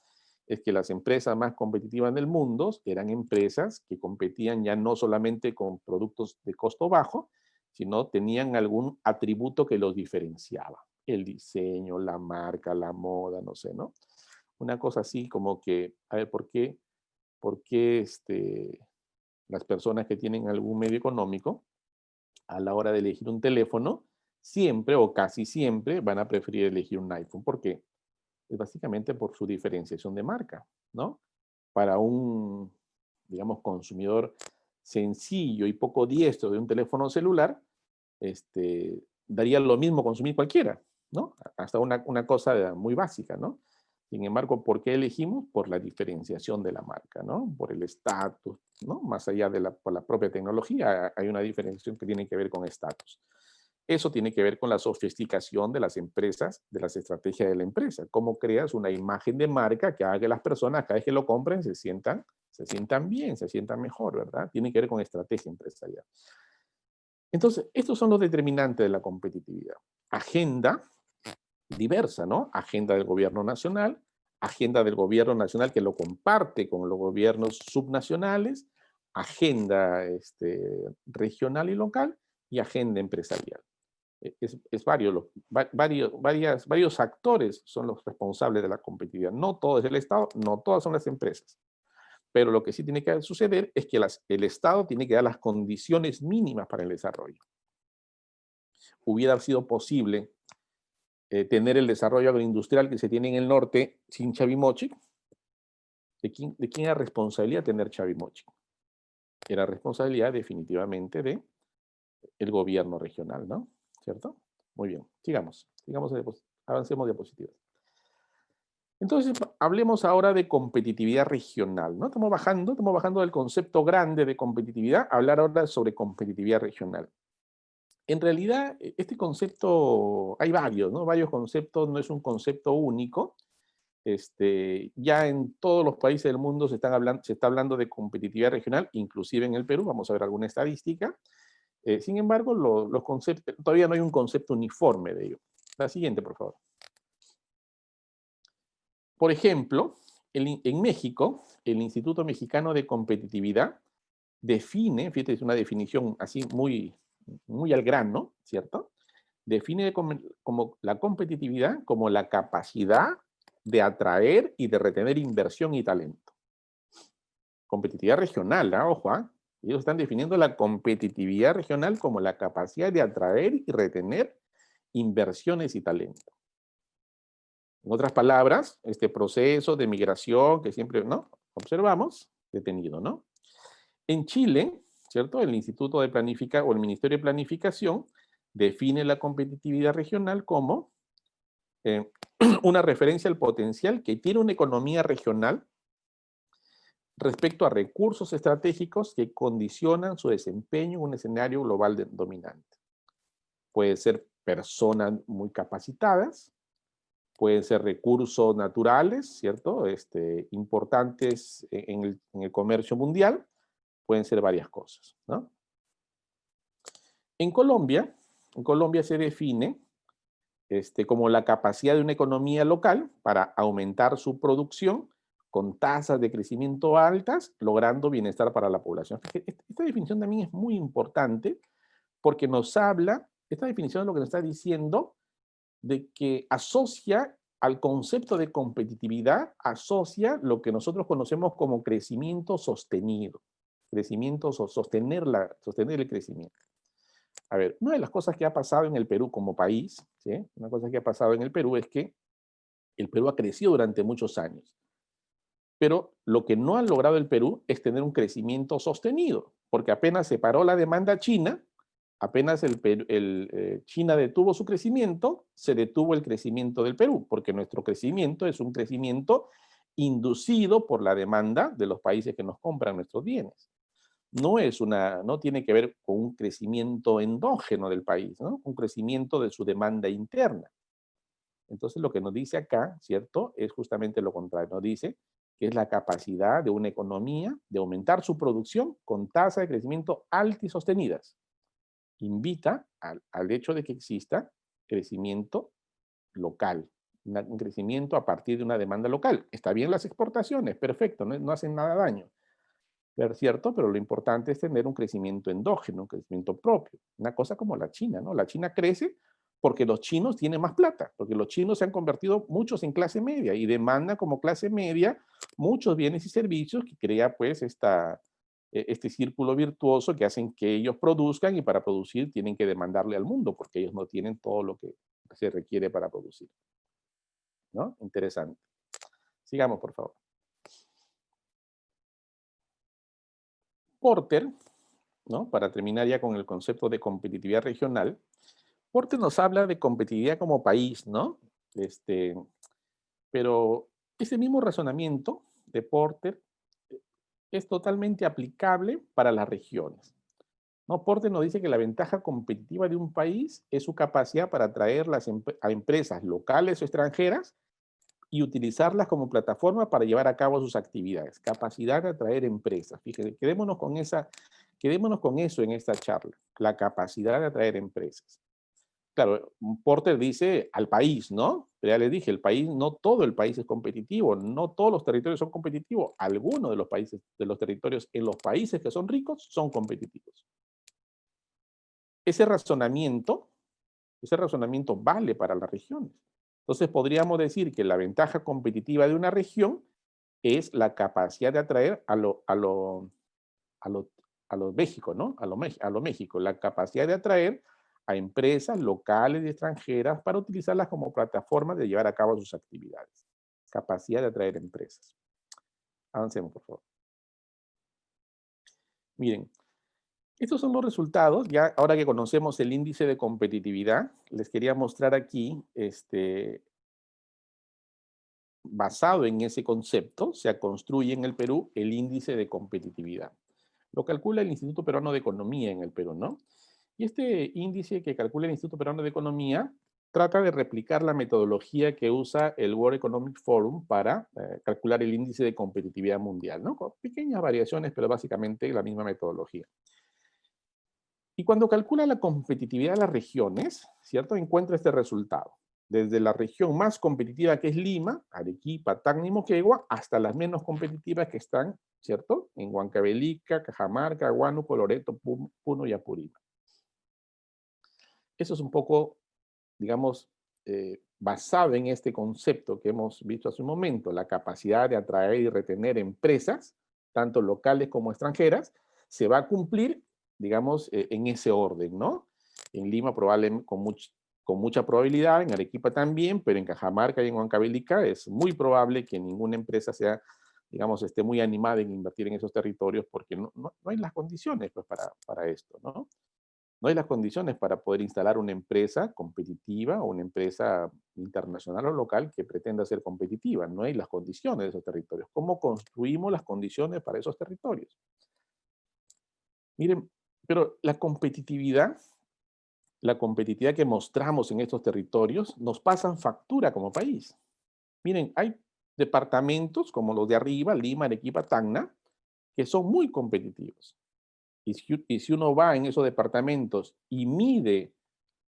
es que las empresas más competitivas del mundo eran empresas que competían ya no solamente con productos de costo bajo, sino tenían algún atributo que los diferenciaba. el diseño, la marca, la moda, no sé, ¿no? Una cosa así como que, a ver, ¿por qué las personas que tienen algún medio económico, a la hora de elegir un teléfono, siempre o casi siempre van a preferir elegir un iPhone? ¿Por qué? Es básicamente por su diferenciación de marca, ¿no? Para un, digamos, consumidor sencillo y poco diestro de un teléfono celular, daría lo mismo consumir cualquiera, ¿no? Hasta una cosa muy básica, ¿no? Sin embargo, ¿por qué elegimos? Por la diferenciación de la marca, ¿no? Por el estatus, ¿no? Más allá de por la propia tecnología, hay una diferenciación que tiene que ver con estatus. Eso tiene que ver con la sofisticación de las empresas, de las estrategias de la empresa. Cómo creas una imagen de marca que haga que las personas, cada vez que lo compren, se sientan bien, se sientan mejor, ¿verdad? Tiene que ver con estrategia empresarial. Entonces, estos son los determinantes de la competitividad. Agenda diversa, ¿no? Agenda del gobierno nacional, agenda del gobierno nacional que lo comparte con los gobiernos subnacionales, agenda regional y local y agenda empresarial. Varios actores son los responsables de la competitividad. No todo es el Estado, no todas son las empresas. Pero lo que sí tiene que suceder es que el Estado tiene que dar las condiciones mínimas para el desarrollo. Hubiera sido posible tener el desarrollo agroindustrial que se tiene en el norte sin Chavimochic. ¿De quién era responsabilidad tener Chavimochic? Era responsabilidad definitivamente del gobierno regional, ¿no? ¿Cierto? Muy bien, sigamos, avancemos diapositivas. Entonces, hablemos ahora de competitividad regional, ¿no? Estamos bajando del concepto grande de competitividad a hablar ahora sobre competitividad regional. En realidad, este concepto, hay varios, ¿no? Varios conceptos, no es un concepto único. Ya en todos los países del mundo se está hablando de competitividad regional, inclusive en el Perú, vamos a ver alguna estadística. Sin embargo, los conceptos, todavía no hay un concepto uniforme de ello. La siguiente, por favor. Por ejemplo, en México, el Instituto Mexicano de Competitividad define, fíjate, es una definición así muy, muy al grano, ¿cierto? Define como la competitividad como la capacidad de atraer y de retener inversión y talento. Competitividad regional, ojo, ellos están definiendo la competitividad regional como la capacidad de atraer y retener inversiones y talento. En otras palabras, este proceso de migración que siempre, ¿no?, observamos, detenido, ¿no? En Chile, ¿cierto?, el Instituto de Planificación o el Ministerio de Planificación define la competitividad regional como una referencia al potencial que tiene una economía regional respecto a recursos estratégicos que condicionan su desempeño en un escenario global dominante. Puede ser personas muy capacitadas, pueden ser recursos naturales, ¿cierto?, importantes en el comercio mundial, pueden ser varias cosas, ¿no? En Colombia se define como la capacidad de una economía local para aumentar su producción con tasas de crecimiento altas, logrando bienestar para la población. Esta definición también es muy importante porque esta definición es lo que nos está diciendo de que asocia al concepto de competitividad, asocia lo que nosotros conocemos como crecimiento sostenido, sostener el crecimiento. A ver, una de las cosas que ha pasado en el Perú como país, ¿sí?, una cosa que ha pasado en el Perú es que el Perú ha crecido durante muchos años, pero lo que no ha logrado el Perú es tener un crecimiento sostenido, porque apenas se paró la demanda china, apenas China detuvo su crecimiento, se detuvo el crecimiento del Perú, porque nuestro crecimiento es un crecimiento inducido por la demanda de los países que nos compran nuestros bienes. No tiene que ver con un crecimiento endógeno del país, ¿no?, un crecimiento de su demanda interna. Entonces, lo que nos dice acá, ¿cierto?, es justamente lo contrario. Nos dice que es la capacidad de una economía de aumentar su producción con tasas de crecimiento altas y sostenidas. Invita al hecho de que exista crecimiento local, un crecimiento a partir de una demanda local. Está bien las exportaciones, perfecto, no hacen nada daño, ¿cierto? Pero lo importante es tener un crecimiento endógeno, un crecimiento propio. Una cosa como la China, ¿no? La China crece Porque los chinos tienen más plata, porque los chinos se han convertido muchos en clase media y demandan como clase media muchos bienes y servicios que crea pues este círculo virtuoso que hacen que ellos produzcan y para producir tienen que demandarle al mundo porque ellos no tienen todo lo que se requiere para producir. ¿No? Interesante. Sigamos, por favor. Porter, ¿no? Para terminar ya con el concepto de competitividad regional, Porter nos habla de competitividad como país, ¿no? Pero ese mismo razonamiento de Porter es totalmente aplicable para las regiones. ¿No? Porter nos dice que la ventaja competitiva de un país es su capacidad para atraer a empresas locales o extranjeras y utilizarlas como plataforma para llevar a cabo sus actividades. Capacidad de atraer empresas. Fíjense, quedémonos con eso en esta charla. La capacidad de atraer empresas. Claro, Porter dice al país, ¿no? Pero ya les dije, el país, no todo el país es competitivo, no todos los territorios son competitivos. Algunos de los países, de los territorios en los países que son ricos son competitivos. Ese razonamiento vale para las regiones. Entonces podríamos decir que la ventaja competitiva de una región es la capacidad de atraer a lo México, ¿no? A lo México, la capacidad de atraer a empresas locales y extranjeras para utilizarlas como plataforma de llevar a cabo sus actividades. Capacidad de atraer empresas. Avancemos, por favor. Miren, estos son los resultados. Ya ahora que conocemos el índice de competitividad, les quería mostrar aquí, basado en ese concepto, se construye en el Perú el índice de competitividad. Lo calcula el Instituto Peruano de Economía en el Perú, ¿no? Y este índice que calcula el Instituto Peruano de Economía trata de replicar la metodología que usa el World Economic Forum para calcular el índice de competitividad mundial, ¿no? Con pequeñas variaciones, pero básicamente la misma metodología. Y cuando calcula la competitividad de las regiones, ¿cierto? Encuentra este resultado. Desde la región más competitiva que es Lima, Arequipa, Tacna y Moquegua, hasta las menos competitivas que están, ¿cierto? En Huancavelica, Cajamarca, Huánuco, Loreto, Puno y Apurímac. Eso es un poco, digamos, basado en este concepto que hemos visto hace un momento, la capacidad de atraer y retener empresas, tanto locales como extranjeras, se va a cumplir, digamos, en ese orden, ¿no? En Lima probablemente con mucha probabilidad, en Arequipa también, pero en Cajamarca y en Huancavelica es muy probable que ninguna empresa sea, digamos, esté muy animada en invertir en esos territorios porque no hay las condiciones pues, para esto, ¿no? No hay las condiciones para poder instalar una empresa competitiva o una empresa internacional o local que pretenda ser competitiva. No hay las condiciones de esos territorios. ¿Cómo construimos las condiciones para esos territorios? Miren, pero la competitividad que mostramos en estos territorios nos pasan factura como país. Miren, hay departamentos como los de arriba, Lima, Arequipa, Tacna, que son muy competitivos. Y si uno va en esos departamentos y mide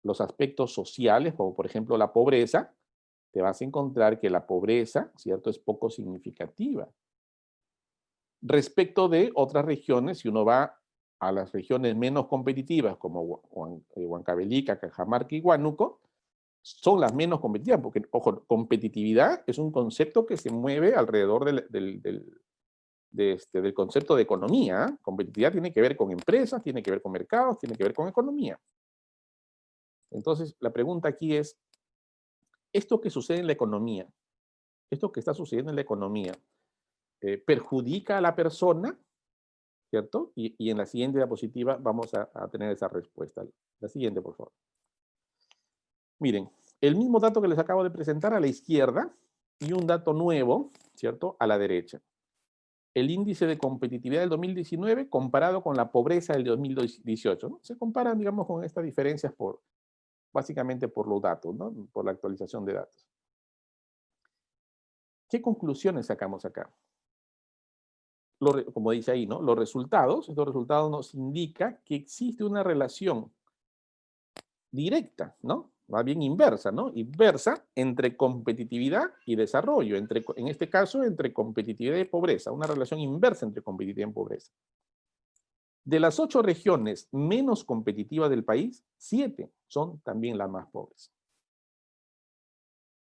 los aspectos sociales, como por ejemplo la pobreza, te vas a encontrar que la pobreza, ¿cierto?, es poco significativa. Respecto de otras regiones, si uno va a las regiones menos competitivas, como Huancavelica, Cajamarca y Huánuco, son las menos competitivas, porque, ojo, competitividad es un concepto que se mueve alrededor del concepto de economía. Competitividad tiene que ver con empresas, tiene que ver con mercados, tiene que ver con economía. Entonces, la pregunta aquí es, esto que sucede en la economía, esto que está sucediendo en la economía, ¿perjudica a la persona? ¿Cierto? Y en la siguiente diapositiva vamos a tener esa respuesta. La siguiente, por favor. Miren, el mismo dato que les acabo de presentar a la izquierda y un dato nuevo, ¿cierto?, a la derecha. El índice de competitividad del 2019 comparado con la pobreza del 2018, ¿no? Se comparan, digamos, con estas diferencias básicamente por los datos, ¿no? Por la actualización de datos. ¿Qué conclusiones sacamos acá? Como dice ahí, ¿no? Estos resultados nos indican que existe una relación directa, ¿no? Más bien inversa, ¿no? Inversa entre competitividad y desarrollo, en este caso, entre competitividad y pobreza, una relación inversa entre competitividad y pobreza. De las 8 regiones menos competitivas del país, 7 son también las más pobres.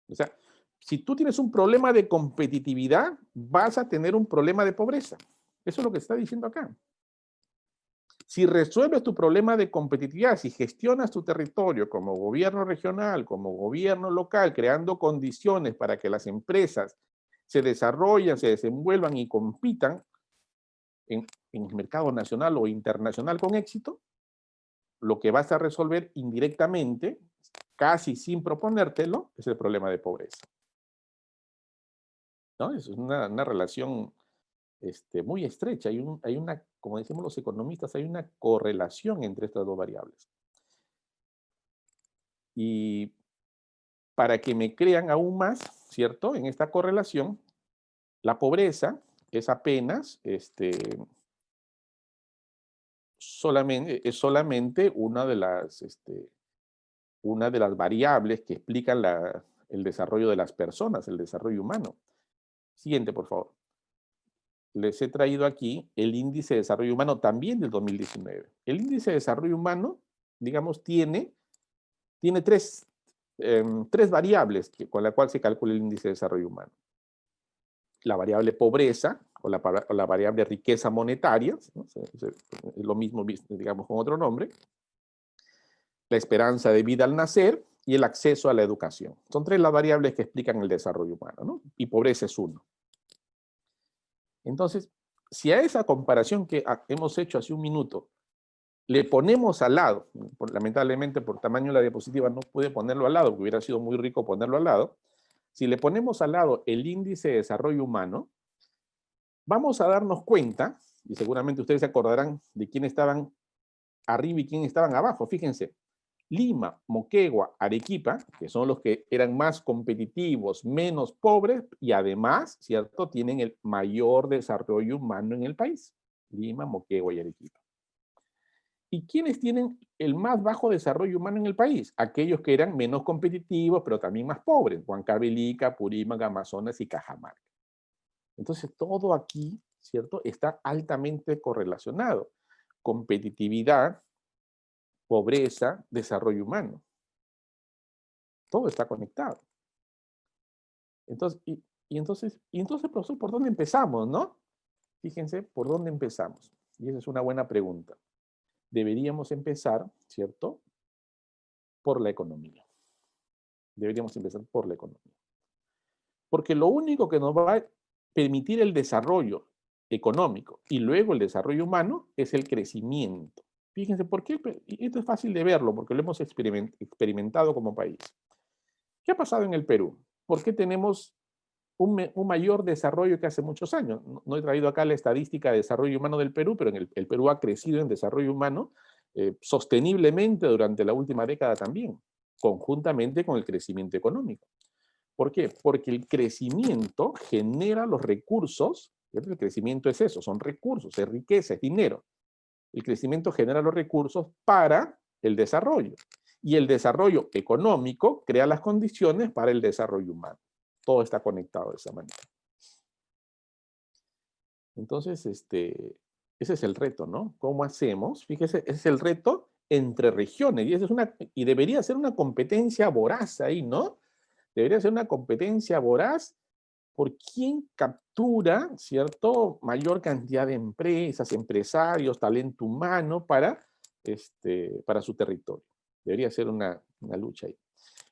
O sea, si tú tienes un problema de competitividad, vas a tener un problema de pobreza. Eso es lo que está diciendo acá. Si resuelves tu problema de competitividad, si gestionas tu territorio como gobierno regional, como gobierno local, creando condiciones para que las empresas se desarrollen, se desenvuelvan y compitan en el mercado nacional o internacional con éxito, lo que vas a resolver indirectamente, casi sin proponértelo, es el problema de pobreza. ¿No? Es una relación muy estrecha. Hay una, como decimos los economistas, hay una correlación entre estas dos variables. Y para que me crean aún más, ¿cierto? En esta correlación, la pobreza es apenas solamente una de las variables que explican el desarrollo de las personas, el desarrollo humano. Siguiente, por favor. Les he traído aquí el índice de desarrollo humano también del 2019. El índice de desarrollo humano, digamos, tiene tres variables con las cuales se calcula el índice de desarrollo humano. La variable pobreza o la variable riqueza monetaria, ¿no? Es lo mismo, digamos, con otro nombre. La esperanza de vida al nacer y el acceso a la educación. Son tres las variables que explican el desarrollo humano, ¿no? Y pobreza es uno. Entonces, si a esa comparación que hemos hecho hace un minuto le ponemos al lado, lamentablemente por tamaño de la diapositiva no pude ponerlo al lado, porque hubiera sido muy rico ponerlo al lado, si le ponemos al lado el índice de desarrollo humano, vamos a darnos cuenta, y seguramente ustedes se acordarán de quién estaban arriba y quién estaban abajo. Fíjense, Lima, Moquegua, Arequipa, que son los que eran más competitivos, menos pobres y además, ¿cierto?, tienen el mayor desarrollo humano en el país. Lima, Moquegua y Arequipa. ¿Y quiénes tienen el más bajo desarrollo humano en el país? Aquellos que eran menos competitivos, pero también más pobres. Huancavelica, Purímac, Amazonas y Cajamarca. Entonces, todo aquí, ¿cierto?, está altamente correlacionado. Competitividad, pobreza, desarrollo humano. Todo está conectado. Entonces, profesor, ¿por dónde empezamos, no? Fíjense, ¿por dónde empezamos? Y esa es una buena pregunta. Deberíamos empezar, ¿cierto?, por la economía. Deberíamos empezar por la economía. Porque lo único que nos va a permitir el desarrollo económico y luego el desarrollo humano es el crecimiento. Fíjense, ¿por qué? Y esto es fácil de verlo porque lo hemos experimentado como país. ¿Qué ha pasado en el Perú? ¿Por qué tenemos un mayor desarrollo que hace muchos años? No he traído acá la estadística de desarrollo humano del Perú, pero el Perú ha crecido en desarrollo humano sosteniblemente durante la última década también, conjuntamente con el crecimiento económico. ¿Por qué? Porque el crecimiento genera los recursos, ¿cierto? El crecimiento es eso, son recursos, es riqueza, es dinero. El crecimiento genera los recursos para el desarrollo. Y el desarrollo económico crea las condiciones para el desarrollo humano. Todo está conectado de esa manera. Entonces, ese es el reto, ¿no? ¿Cómo hacemos? Fíjese, ese es el reto entre regiones. Y debería ser una competencia voraz ahí, ¿no? Debería ser una competencia voraz por quién captura, ¿cierto?, mayor cantidad de empresas, empresarios, talento humano para su territorio. Debería ser una lucha ahí.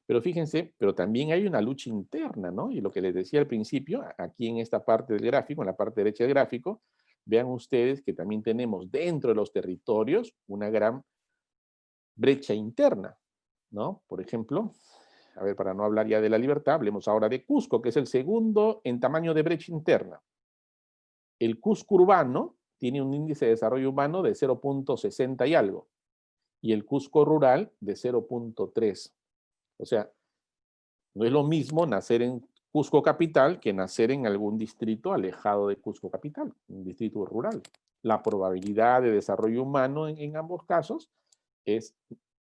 Pero fíjense, pero también hay una lucha interna, ¿no? Y lo que les decía al principio, aquí en esta parte del gráfico, en la parte derecha del gráfico, vean ustedes que también tenemos dentro de los territorios una gran brecha interna, ¿no? Por ejemplo, a ver, para no hablar ya de la libertad, hablemos ahora de Cusco, que es el segundo en tamaño de brecha interna. El Cusco urbano tiene un índice de desarrollo humano de 0.60 y algo, y el Cusco rural de 0.3. O sea, no es lo mismo nacer en Cusco capital que nacer en algún distrito alejado de Cusco capital, un distrito rural. La probabilidad de desarrollo humano en ambos casos es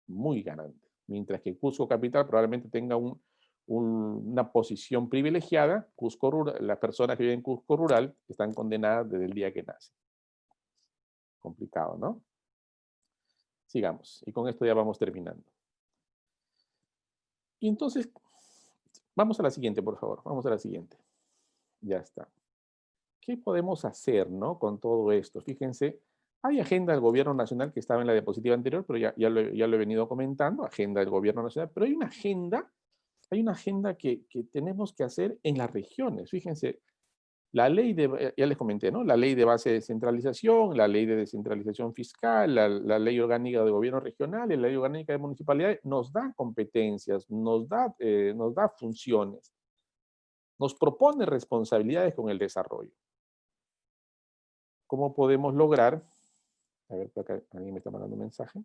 muy grande. Mientras que Cusco capital probablemente tenga una posición privilegiada, Cusco rural, las personas que viven en Cusco rural están condenadas desde el día que nacen. Complicado, ¿no? Sigamos, y con esto ya vamos terminando. Y entonces, vamos a la siguiente, por favor. Vamos a la siguiente. Ya está. ¿Qué podemos hacer, ¿no? Con todo esto? Fíjense, hay agenda del gobierno nacional que estaba en la diapositiva anterior, pero ya lo he venido comentando, agenda del gobierno nacional, pero hay una agenda que tenemos que hacer en las regiones. Fíjense, la ley de, ya les comenté, ¿no? La ley de base de descentralización, la ley de descentralización fiscal, la ley orgánica de gobierno regional, la ley orgánica de municipalidades, nos da competencias, nos da funciones, nos propone responsabilidades con el desarrollo. ¿Cómo podemos lograr? A ver, por acá alguien me está mandando un mensaje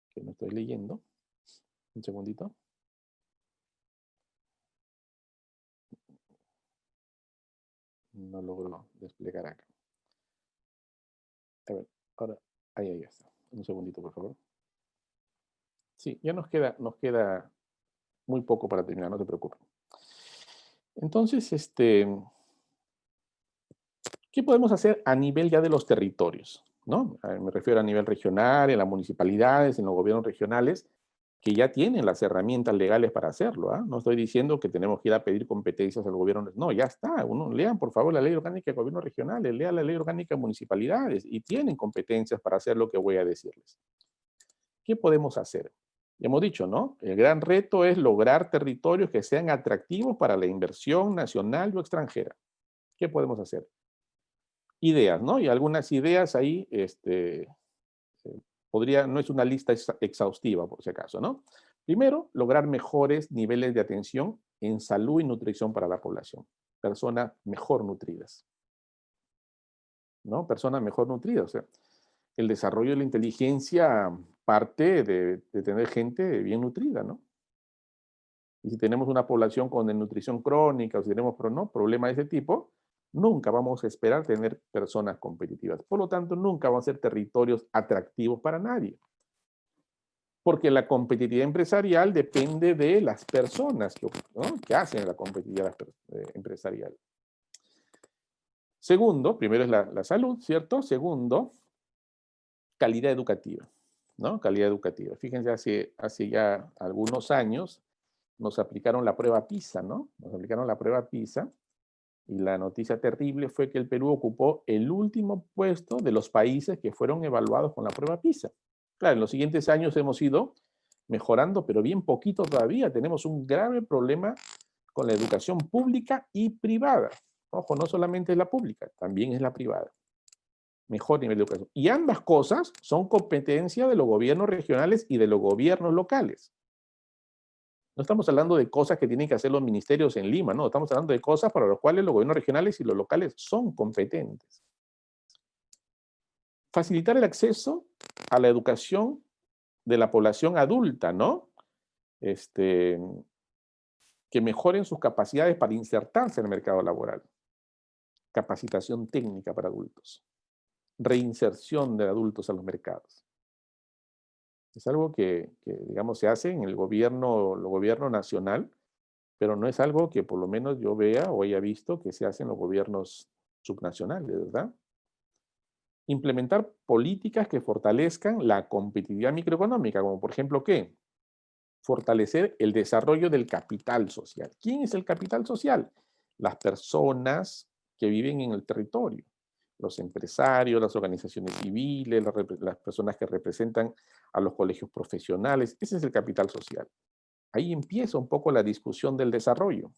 que no estoy leyendo. Un segundito. No logro desplegar acá. A ver, ahora, ahí está. Un segundito, por favor. Sí, ya nos queda muy poco para terminar, no te preocupes. Entonces, ¿qué podemos hacer a nivel ya de los territorios? ¿No? Me refiero a nivel regional, en las municipalidades, en los gobiernos regionales, que ya tienen las herramientas legales para hacerlo. No estoy diciendo que tenemos que ir a pedir competencias al gobierno. No, ya está. Lean, por favor, la ley orgánica de gobiernos regionales, lean la ley orgánica de municipalidades y tienen competencias para hacer lo que voy a decirles. ¿Qué podemos hacer? Ya hemos dicho, ¿no? El gran reto es lograr territorios que sean atractivos para la inversión nacional o extranjera. ¿Qué podemos hacer? Ideas, ¿no? Y algunas ideas ahí, no es una lista exhaustiva, por si acaso, ¿no? Primero, lograr mejores niveles de atención en salud y nutrición para la población. Personas mejor nutridas, ¿no? Personas mejor nutridas. O sea, el desarrollo de la inteligencia parte de tener gente bien nutrida, ¿no? Y si tenemos una población con desnutrición crónica o si tenemos problemas de ese tipo, nunca vamos a esperar tener personas competitivas. Por lo tanto, nunca vamos a ser territorios atractivos para nadie. Porque la competitividad empresarial depende de las personas que hacen la competitividad empresarial. Segundo, primero es la salud, ¿cierto? Segundo, calidad educativa, ¿no? Calidad educativa. Fíjense, hace ya algunos años nos aplicaron la prueba PISA, ¿no? Nos aplicaron la prueba PISA y la noticia terrible fue que el Perú ocupó el último puesto de los países que fueron evaluados con la prueba PISA. Claro, en los siguientes años hemos ido mejorando, pero bien poquito todavía. Tenemos un grave problema con la educación pública y privada. Ojo, no solamente es la pública, también es la privada. Mejor nivel de educación. Y ambas cosas son competencia de los gobiernos regionales y de los gobiernos locales. No estamos hablando de cosas que tienen que hacer los ministerios en Lima, no, estamos hablando de cosas para las cuales los gobiernos regionales y los locales son competentes. Facilitar el acceso a la educación de la población adulta, ¿no? Que mejoren sus capacidades para insertarse en el mercado laboral. Capacitación técnica para adultos. Reinserción de adultos a los mercados. Es algo que digamos, se hace en el gobierno nacional, pero no es algo que por lo menos yo vea o haya visto que se hace en los gobiernos subnacionales, ¿verdad? Implementar políticas que fortalezcan la competitividad microeconómica, como por ejemplo, ¿qué? Fortalecer el desarrollo del capital social. ¿Quién es el capital social? Las personas que viven en el territorio, los empresarios, las organizaciones civiles, las personas que representan a los colegios profesionales. Ese es el capital social. Ahí empieza un poco la discusión del desarrollo.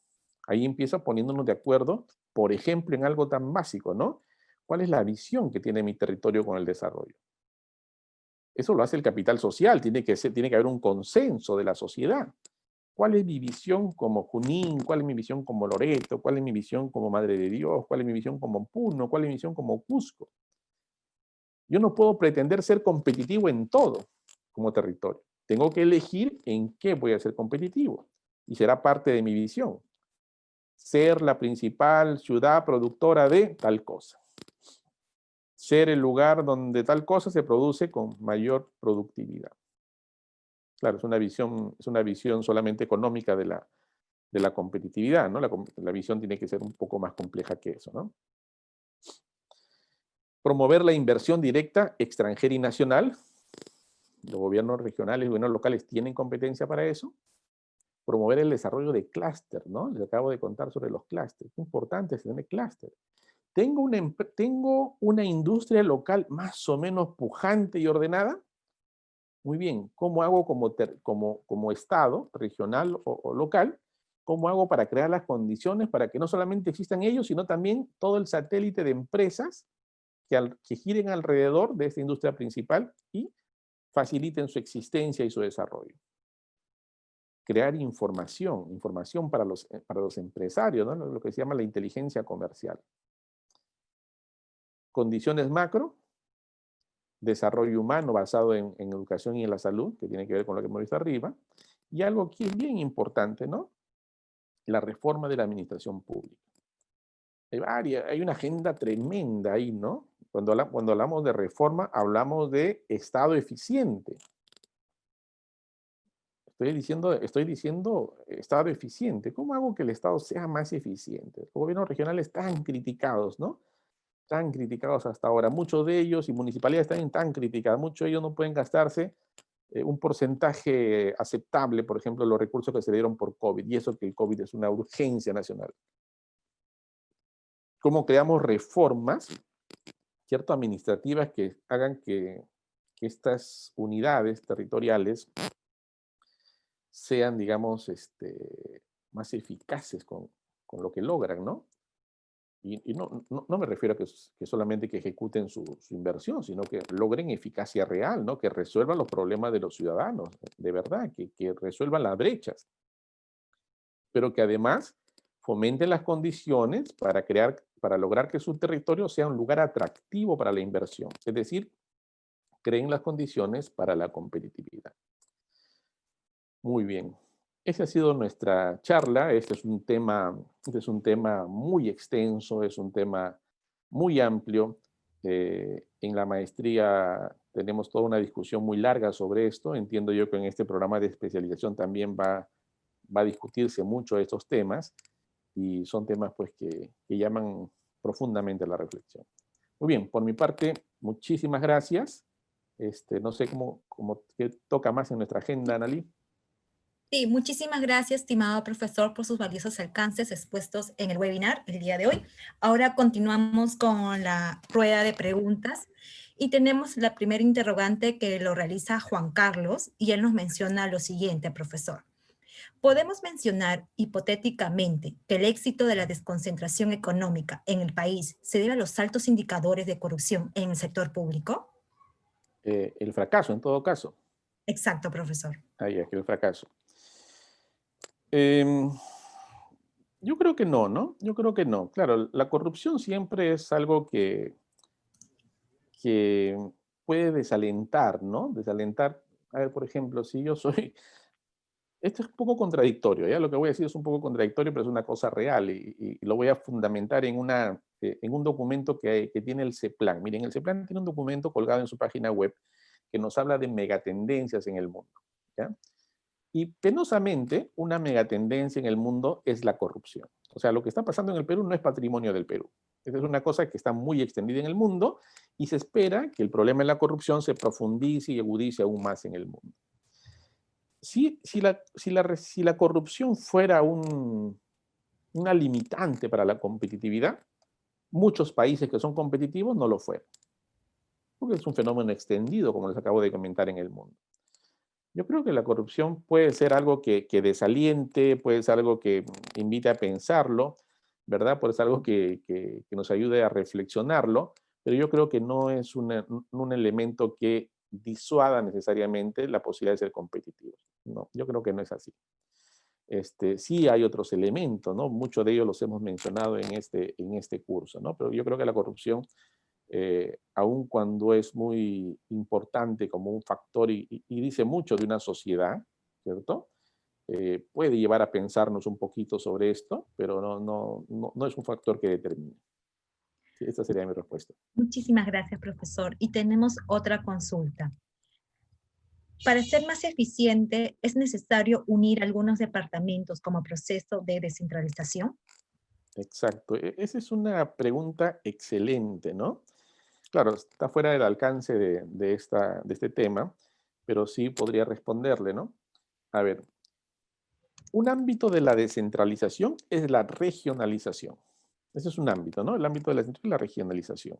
Ahí empieza poniéndonos de acuerdo, por ejemplo, en algo tan básico, ¿no? ¿Cuál es la visión que tiene mi territorio con el desarrollo? Eso lo hace el capital social, tiene que haber un consenso de la sociedad. ¿Cuál es mi visión como Junín? ¿Cuál es mi visión como Loreto? ¿Cuál es mi visión como Madre de Dios? ¿Cuál es mi visión como Puno? ¿Cuál es mi visión como Cusco? Yo no puedo pretender ser competitivo en todo como territorio. Tengo que elegir en qué voy a ser competitivo y será parte de mi visión. Ser la principal ciudad productora de tal cosa. Ser el lugar donde tal cosa se produce con mayor productividad. Claro, es una visión solamente económica de la competitividad, ¿no? La visión tiene que ser un poco más compleja que eso, ¿no? Promover la inversión directa extranjera y nacional. Los gobiernos regionales y gobiernos locales tienen competencia para eso. promover el desarrollo de clúster, ¿no? Les acabo de contar sobre los clústeres. Qué importante es tener clúster. Tengo una industria local más o menos pujante y ordenada. Muy bien, ¿cómo hago como Estado, regional o local? ¿Cómo hago para crear las condiciones para que no solamente existan ellos, sino también todo el satélite de empresas que giren alrededor de esta industria principal y faciliten su existencia y su desarrollo? Crear información para los empresarios, ¿no? Lo que se llama la inteligencia comercial. Condiciones macro, desarrollo humano basado en educación y en la salud, que tiene que ver con lo que hemos visto arriba, y algo que es bien importante, ¿no? La reforma de la administración pública. Hay una agenda tremenda ahí, ¿no? Cuando hablamos de reforma, hablamos de Estado eficiente. Estoy diciendo Estado eficiente. ¿Cómo hago que el Estado sea más eficiente? Los gobiernos regionales tan criticados, ¿no? Tan criticados hasta ahora. Muchos de ellos, y municipalidades también tan criticadas, muchos de ellos no pueden gastarse un porcentaje aceptable, por ejemplo, los recursos que se dieron por COVID, y eso que el COVID es una urgencia nacional. ¿Cómo creamos reformas, cierto, administrativas que hagan que estas unidades territoriales sean, digamos, más eficaces con lo que logran, ¿no? Y no me refiero a que solamente que ejecuten su inversión, sino que logren eficacia real, ¿no? Que resuelvan los problemas de los ciudadanos, de verdad, que resuelvan las brechas, pero que además fomenten las condiciones para lograr que su territorio sea un lugar atractivo para la inversión, es decir, creen las condiciones para la competitividad. Muy bien. Esa ha sido nuestra charla. Este es un tema muy extenso, es un tema muy amplio. En la maestría tenemos toda una discusión muy larga sobre esto. Entiendo yo que en este programa de especialización también va a discutirse mucho estos temas y son temas pues que llaman profundamente a la reflexión. Muy bien, por mi parte, muchísimas gracias. No sé qué toca más en nuestra agenda, Analí. Sí, muchísimas gracias, estimado profesor, por sus valiosos alcances expuestos en el webinar el día de hoy. Ahora continuamos con la rueda de preguntas y tenemos la primera interrogante que lo realiza Juan Carlos y él nos menciona lo siguiente, profesor. ¿Podemos mencionar hipotéticamente que el éxito de la desconcentración económica en el país se debe a los altos indicadores de corrupción en el sector público? El fracaso, en todo caso. Exacto, profesor. Ahí es que el fracaso. Em, yo creo que no, ¿no? Yo creo que no. Claro, la corrupción siempre es algo que puede desalentar, ¿no? Desalentar. A ver, por ejemplo, si yo soy... Esto es un poco contradictorio, ¿ya? Lo que voy a decir es un poco contradictorio, pero es una cosa real y lo voy a fundamentar en un documento que tiene el CEPLAN. Miren, el CEPLAN tiene un documento colgado en su página web que nos habla de megatendencias en el mundo, ¿ya? Y penosamente, una megatendencia en el mundo es la corrupción. O sea, lo que está pasando en el Perú no es patrimonio del Perú. Esa es una cosa que está muy extendida en el mundo y se espera que el problema de la corrupción se profundice y agudice aún más en el mundo. Si la corrupción fuera una limitante para la competitividad, muchos países que son competitivos no lo fueran. Porque es un fenómeno extendido, como les acabo de comentar, en el mundo. Yo creo que la corrupción puede ser algo que desaliente, puede ser algo que invite a pensarlo, ¿verdad? Puede ser algo que nos ayude a reflexionarlo, pero yo creo que no es un elemento que disuada necesariamente la posibilidad de ser competitivos. No, yo creo que no es así. Sí hay otros elementos, ¿no? Muchos de ellos los hemos mencionado en este curso, ¿no? Pero yo creo que la corrupción aun cuando es muy importante como un factor y dice mucho de una sociedad, ¿cierto? Puede llevar a pensarnos un poquito sobre esto, pero no es un factor que determine. Sí, esta sería mi respuesta. Muchísimas gracias, profesor. Y tenemos otra consulta. Para ser más eficiente, ¿es necesario unir algunos departamentos como proceso de descentralización? Exacto. Esa es una pregunta excelente, ¿no? Claro, está fuera del alcance de este tema, pero sí podría responderle, ¿no? A ver, un ámbito de la descentralización es la regionalización. Ese es un ámbito, ¿no? El ámbito de la descentralización es la regionalización.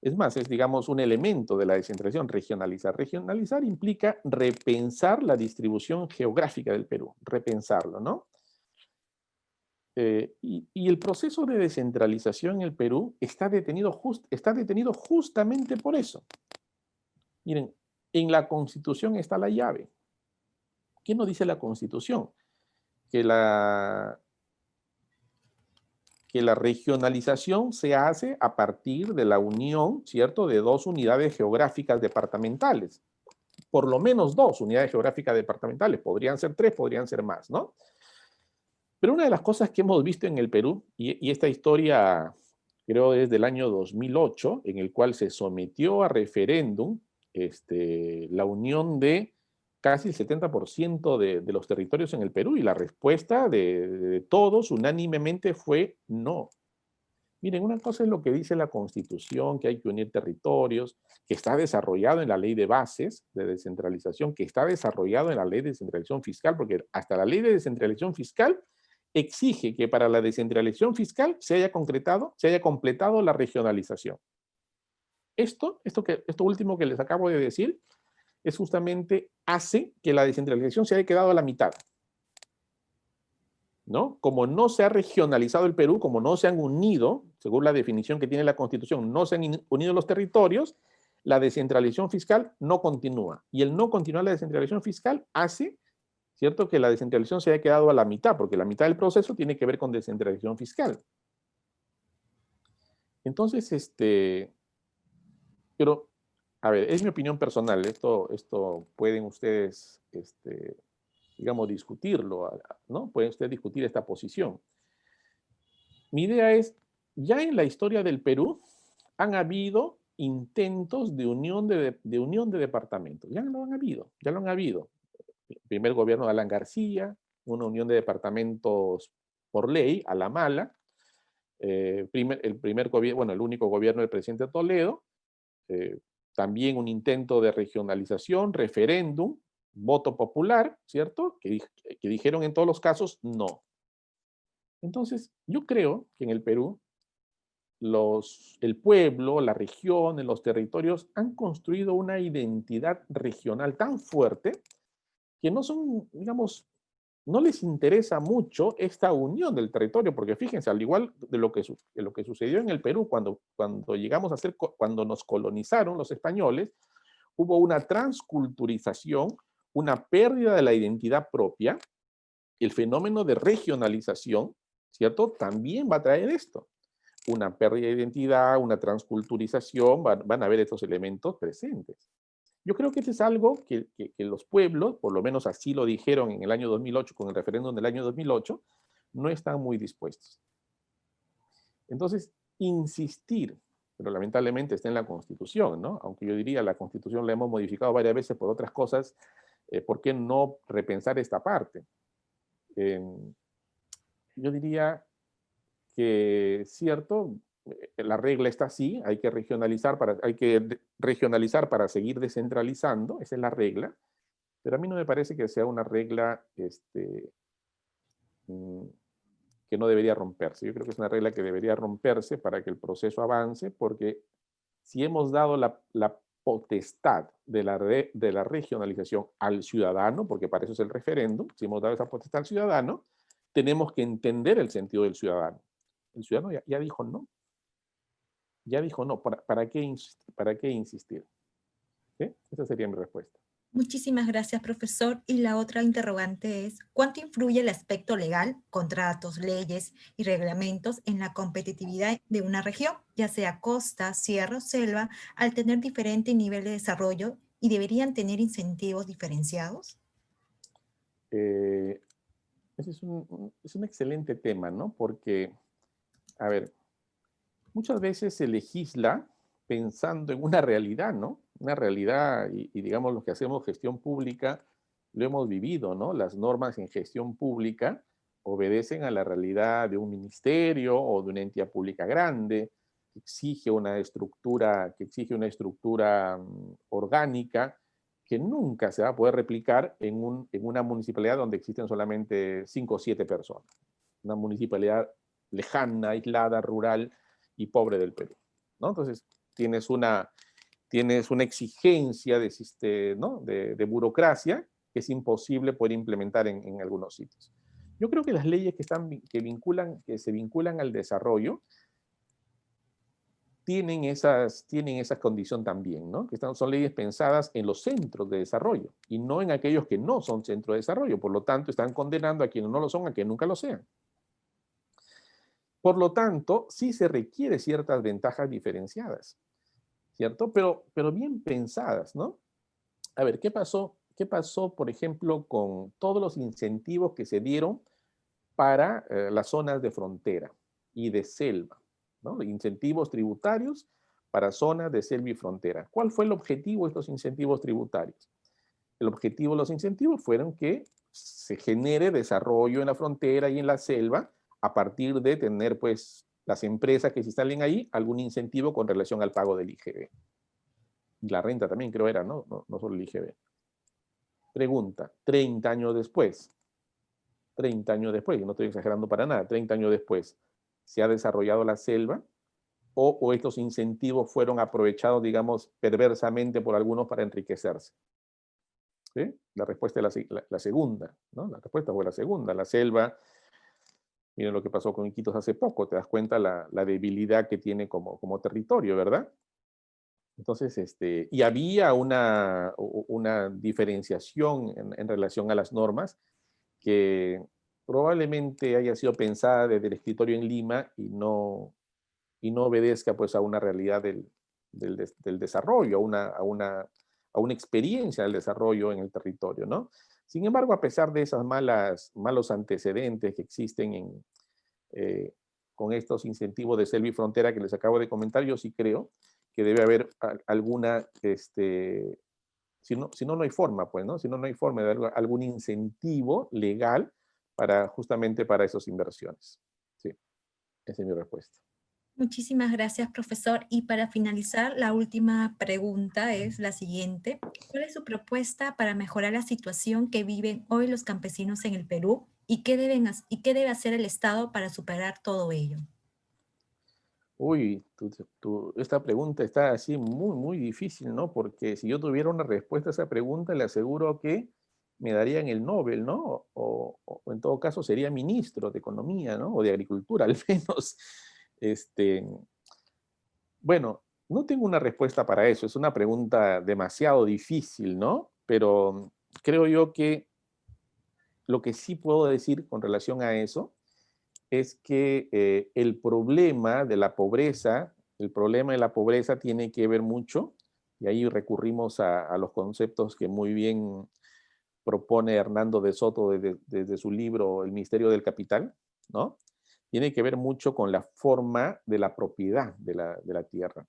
Es más, es, digamos, un elemento de la descentralización, regionalizar. Regionalizar implica repensar la distribución geográfica del Perú, repensarlo, ¿no? Y el proceso de descentralización en el Perú está detenido justamente por eso. Miren, en la Constitución está la llave. ¿Qué nos dice la Constitución? Que la regionalización se hace a partir de la unión, ¿cierto?, de dos unidades geográficas departamentales. Por lo menos dos unidades geográficas departamentales. Podrían ser tres, podrían ser más, ¿no? Pero una de las cosas que hemos visto en el Perú, y esta historia creo es del año 2008, en el cual se sometió a referéndum la unión de casi el 70% de los territorios en el Perú, y la respuesta de todos unánimemente fue no. Miren, una cosa es lo que dice la Constitución, que hay que unir territorios, que está desarrollado en la ley de bases de descentralización, que está desarrollado en la ley de descentralización fiscal, porque hasta la ley de descentralización fiscal exige que para la descentralización fiscal se haya completado la regionalización. Esto último que les acabo de decir, es justamente hace que la descentralización se haya quedado a la mitad, ¿no? Como no se ha regionalizado el Perú, como no se han unido, según la definición que tiene la Constitución, no se han unido los territorios, la descentralización fiscal no continúa. Y el no continuar la descentralización fiscal hace, ¿cierto?, que la descentralización se haya quedado a la mitad, porque la mitad del proceso tiene que ver con descentralización fiscal. Entonces, pero, a ver, es mi opinión personal, esto pueden ustedes, digamos, discutirlo, ¿no? Pueden ustedes discutir esta posición. Mi idea es, ya en la historia del Perú han habido intentos de unión de departamentos, ya lo han habido. El primer gobierno de Alan García, una unión de departamentos por ley, a la mala. El único gobierno del presidente Toledo, también un intento de regionalización, referéndum, voto popular, ¿cierto? Que dijeron en todos los casos no. Entonces, yo creo que en el Perú, el pueblo, la región, los territorios han construido una identidad regional tan fuerte que no son, digamos, no les interesa mucho esta unión del territorio, porque fíjense, al igual de lo que sucedió en el Perú cuando nos colonizaron los españoles, hubo una transculturización, una pérdida de la identidad propia. El fenómeno de regionalización, ¿cierto?, también va a traer esto. Una pérdida de identidad, una transculturización, van a haber estos elementos presentes. Yo creo que eso es algo que los pueblos, por lo menos así lo dijeron en el año 2008, con el referéndum del año 2008, no están muy dispuestos. Entonces, insistir, pero lamentablemente está en la Constitución, ¿no? Aunque yo diría la Constitución la hemos modificado varias veces por otras cosas, ¿por qué no repensar esta parte? Yo diría que, cierto, la regla está así, hay que regionalizar para seguir descentralizando, esa es la regla, pero a mí no me parece que sea una regla que no debería romperse. Yo creo que es una regla que debería romperse para que el proceso avance, porque si hemos dado la potestad de la regionalización al ciudadano, porque para eso es el referéndum, si hemos dado esa potestad al ciudadano, tenemos que entender el sentido del ciudadano. El ciudadano ya dijo no. Ya dijo no. ¿Para qué insistir? ¿Sí? Esa sería mi respuesta. Muchísimas gracias, profesor. Y la otra interrogante es, ¿cuánto influye el aspecto legal, contratos, leyes y reglamentos en la competitividad de una región, ya sea costa, sierra o selva, al tener diferente nivel de desarrollo y deberían tener incentivos diferenciados? Ese es un excelente tema, ¿no? Porque, a ver, muchas veces se legisla pensando en una realidad, ¿no? Una realidad, y digamos, los que hacemos gestión pública lo hemos vivido, ¿no? Las normas en gestión pública obedecen a la realidad de un ministerio o de una entidad pública grande, que exige una estructura orgánica, que nunca se va a poder replicar en una municipalidad donde existen solamente 5 o 7 personas. Una municipalidad lejana, aislada, rural y pobre del Perú, ¿no? Entonces, tienes una exigencia ¿no? de burocracia que es imposible poder implementar en algunos sitios. Yo creo que las leyes que se vinculan al desarrollo tienen esa condición también, ¿no? Que son leyes pensadas en los centros de desarrollo y no en aquellos que no son centros de desarrollo. Por lo tanto, están condenando a quienes no lo son a que nunca lo sean. Por lo tanto, sí se requiere ciertas ventajas diferenciadas, ¿cierto? Pero bien pensadas, ¿no? A ver, ¿qué pasó? ¿Qué pasó, por ejemplo, con todos los incentivos que se dieron para las zonas de frontera y de selva, ¿no? Incentivos tributarios para zonas de selva y frontera. ¿Cuál fue el objetivo de estos incentivos tributarios? El objetivo de los incentivos fueron que se genere desarrollo en la frontera y en la selva a partir de tener, pues, las empresas que se instalen ahí algún incentivo con relación al pago del IGB. Y la renta también creo era, ¿no? No solo el IGB. Pregunta, 30 años después, 30 años después, y no estoy exagerando para nada, 30 años después, ¿se ha desarrollado la selva? ¿O estos incentivos fueron aprovechados, digamos, perversamente por algunos para enriquecerse? ¿Sí? La respuesta es la segunda, ¿no? La respuesta fue la segunda. La selva, miren lo que pasó con Iquitos hace poco, te das cuenta la debilidad que tiene como territorio, ¿verdad? Entonces, y había una diferenciación en relación a las normas que probablemente haya sido pensada desde el escritorio en Lima y no obedezca pues a una realidad del desarrollo, a una experiencia del desarrollo en el territorio, ¿no? Sin embargo, a pesar de esos malos antecedentes que existen con estos incentivos de selva y frontera que les acabo de comentar, yo sí creo que debe haber alguna, si no, no hay forma, pues, ¿no? Si no, no hay forma de dar algún incentivo legal justamente para esas inversiones. Sí, esa es mi respuesta. Muchísimas gracias, profesor. Y para finalizar, la última pregunta es la siguiente. ¿Cuál es su propuesta para mejorar la situación que viven hoy los campesinos en el Perú y qué debe hacer el Estado para superar todo ello? Uy, esta pregunta está así muy, muy difícil, ¿no? Porque si yo tuviera una respuesta a esa pregunta, le aseguro que me darían el Nobel, ¿no? O en todo caso sería ministro de Economía, ¿no? O de Agricultura, al menos. Este, bueno, no tengo una respuesta para eso. Es una pregunta demasiado difícil, ¿no? Pero creo yo que lo que sí puedo decir con relación a eso es que el problema de la pobreza tiene que ver mucho, y ahí recurrimos a los conceptos que muy bien propone Hernando de Soto desde su libro El misterio del capital, ¿no? Tiene que ver mucho con la forma de la propiedad de la tierra.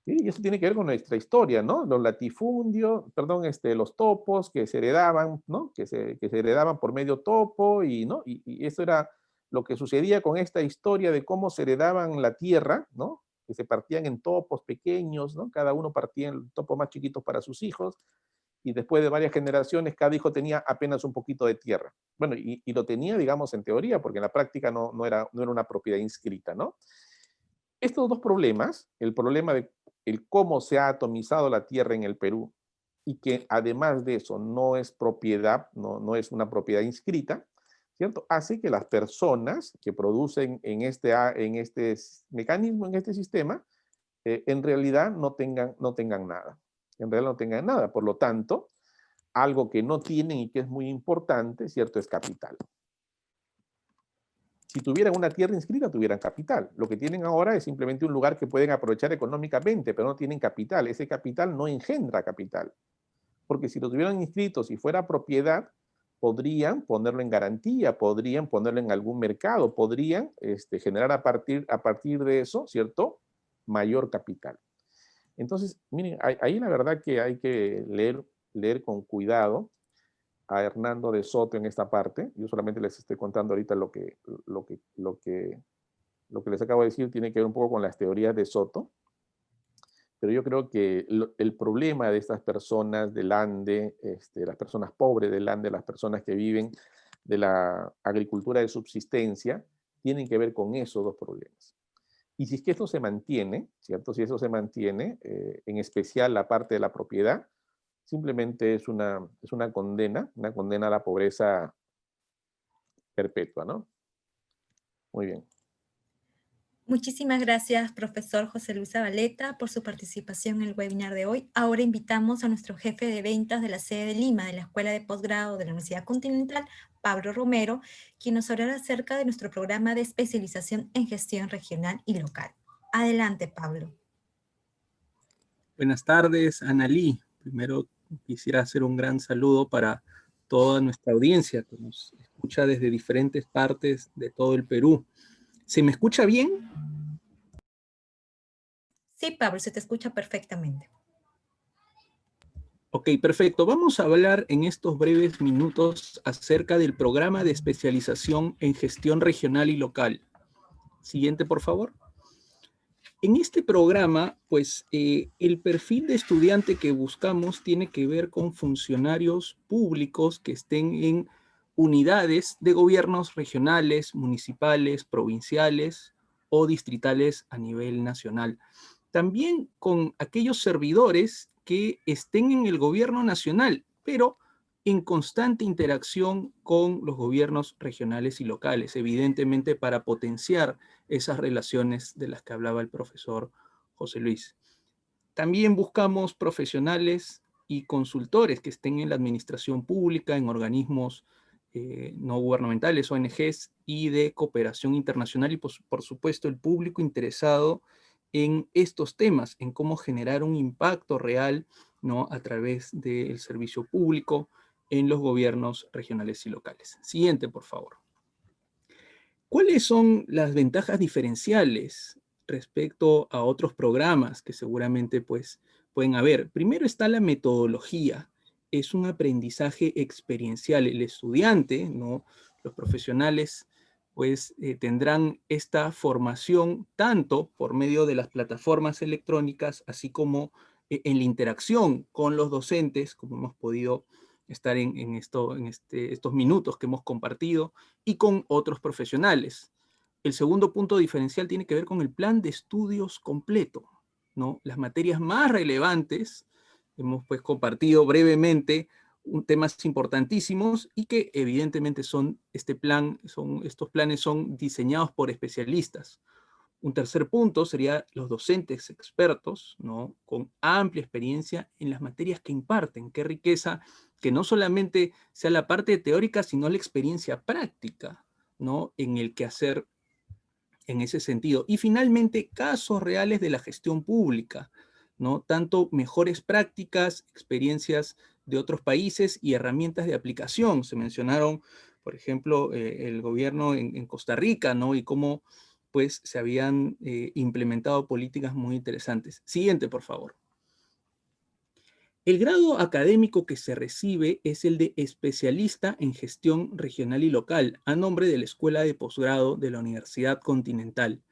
¿Sí? Y eso tiene que ver con nuestra historia, ¿no? Los latifundios, perdón, los topos que se heredaban, ¿no? Que se heredaban por medio topo, ¿no? Y eso era lo que sucedía con esta historia de cómo se heredaban la tierra, ¿no? Que se partían en topos pequeños, ¿no? Cada uno partía en topos más chiquitos para sus hijos, y después de varias generaciones, cada hijo tenía apenas un poquito de tierra. Bueno, y lo tenía, digamos, en teoría, porque en la práctica no era una propiedad inscrita, ¿no? Estos dos problemas, el problema de cómo se ha atomizado la tierra en el Perú y que además de eso no es propiedad, no es una propiedad inscrita, ¿cierto? Hace que las personas que producen en este mecanismo, en este sistema, en realidad no tengan nada. En realidad no tengan nada. Por lo tanto, algo que no tienen y que es muy importante, ¿cierto? Es capital. Si tuvieran una tierra inscrita, tuvieran capital. Lo que tienen ahora es simplemente un lugar que pueden aprovechar económicamente, pero no tienen capital. Ese capital no engendra capital. Porque si lo tuvieran inscrito, si fuera propiedad, podrían ponerlo en garantía, podrían ponerlo en algún mercado, podrían generar a partir de eso, ¿cierto? Mayor capital. Entonces, miren, ahí la verdad que hay que leer con cuidado a Hernando de Soto en esta parte. Yo solamente les estoy contando ahorita lo que les acabo de decir tiene que ver un poco con las teorías de Soto, pero yo creo que el problema de estas personas del Ande, las personas pobres del Ande, las personas que viven de la agricultura de subsistencia, tienen que ver con esos dos problemas. Y si es que esto se mantiene, ¿cierto? Si eso se mantiene, en especial la parte de la propiedad, simplemente es una condena a la pobreza perpetua, ¿no? Muy bien. Muchísimas gracias, profesor José Luis Zabaleta, por su participación en el webinar de hoy. Ahora invitamos a nuestro jefe de ventas de la sede de Lima, de la Escuela de Posgrado de la Universidad Continental, Pablo Romero, quien nos hablará acerca de nuestro programa de especialización en gestión regional y local. Adelante, Pablo. Buenas tardes, Analí. Primero quisiera hacer un gran saludo para toda nuestra audiencia que nos escucha desde diferentes partes de todo el Perú. ¿Se me escucha bien? Sí, Pablo, se te escucha perfectamente. Ok, perfecto. Vamos a hablar en estos breves minutos acerca del programa de especialización en gestión regional y local. Siguiente, por favor. En este programa, pues, el perfil de estudiante que buscamos tiene que ver con funcionarios públicos que estén en unidades de gobiernos regionales, municipales, provinciales o distritales a nivel nacional. También con aquellos servidores que estén en el gobierno nacional, pero en constante interacción con los gobiernos regionales y locales, evidentemente para potenciar esas relaciones de las que hablaba el profesor José Luis. También buscamos profesionales y consultores que estén en la administración pública, en organismos no gubernamentales, ONGs, y de cooperación internacional, y por supuesto el público interesado en estos temas, en cómo generar un impacto real, ¿no?, a través del servicio público en los gobiernos regionales y locales. Siguiente, por favor. ¿Cuáles son las ventajas diferenciales respecto a otros programas que seguramente pues, pueden haber? Primero está la metodología. Es un aprendizaje experiencial. El estudiante, ¿no?, los profesionales, pues tendrán esta formación tanto por medio de las plataformas electrónicas, así como en la interacción con los docentes, como hemos podido estar en estos minutos que hemos compartido, y con otros profesionales. El segundo punto diferencial tiene que ver con el plan de estudios completo, ¿no? Las materias más relevantes, hemos pues compartido brevemente temas importantísimos y que evidentemente estos planes son diseñados por especialistas. Un tercer punto sería los docentes expertos, ¿no?, con amplia experiencia en las materias que imparten. Qué riqueza que no solamente sea la parte teórica, sino la experiencia práctica, ¿no?, en el quehacer en ese sentido. Y finalmente, casos reales de la gestión pública, ¿no? Tanto mejores prácticas, experiencias de otros países y herramientas de aplicación. Se mencionaron, por ejemplo, el gobierno en Costa Rica, ¿no?, y cómo pues se habían implementado políticas muy interesantes. Siguiente, por favor. El grado académico que se recibe es el de especialista en gestión regional y local, a nombre de la Escuela de Posgrado de la Universidad Continental.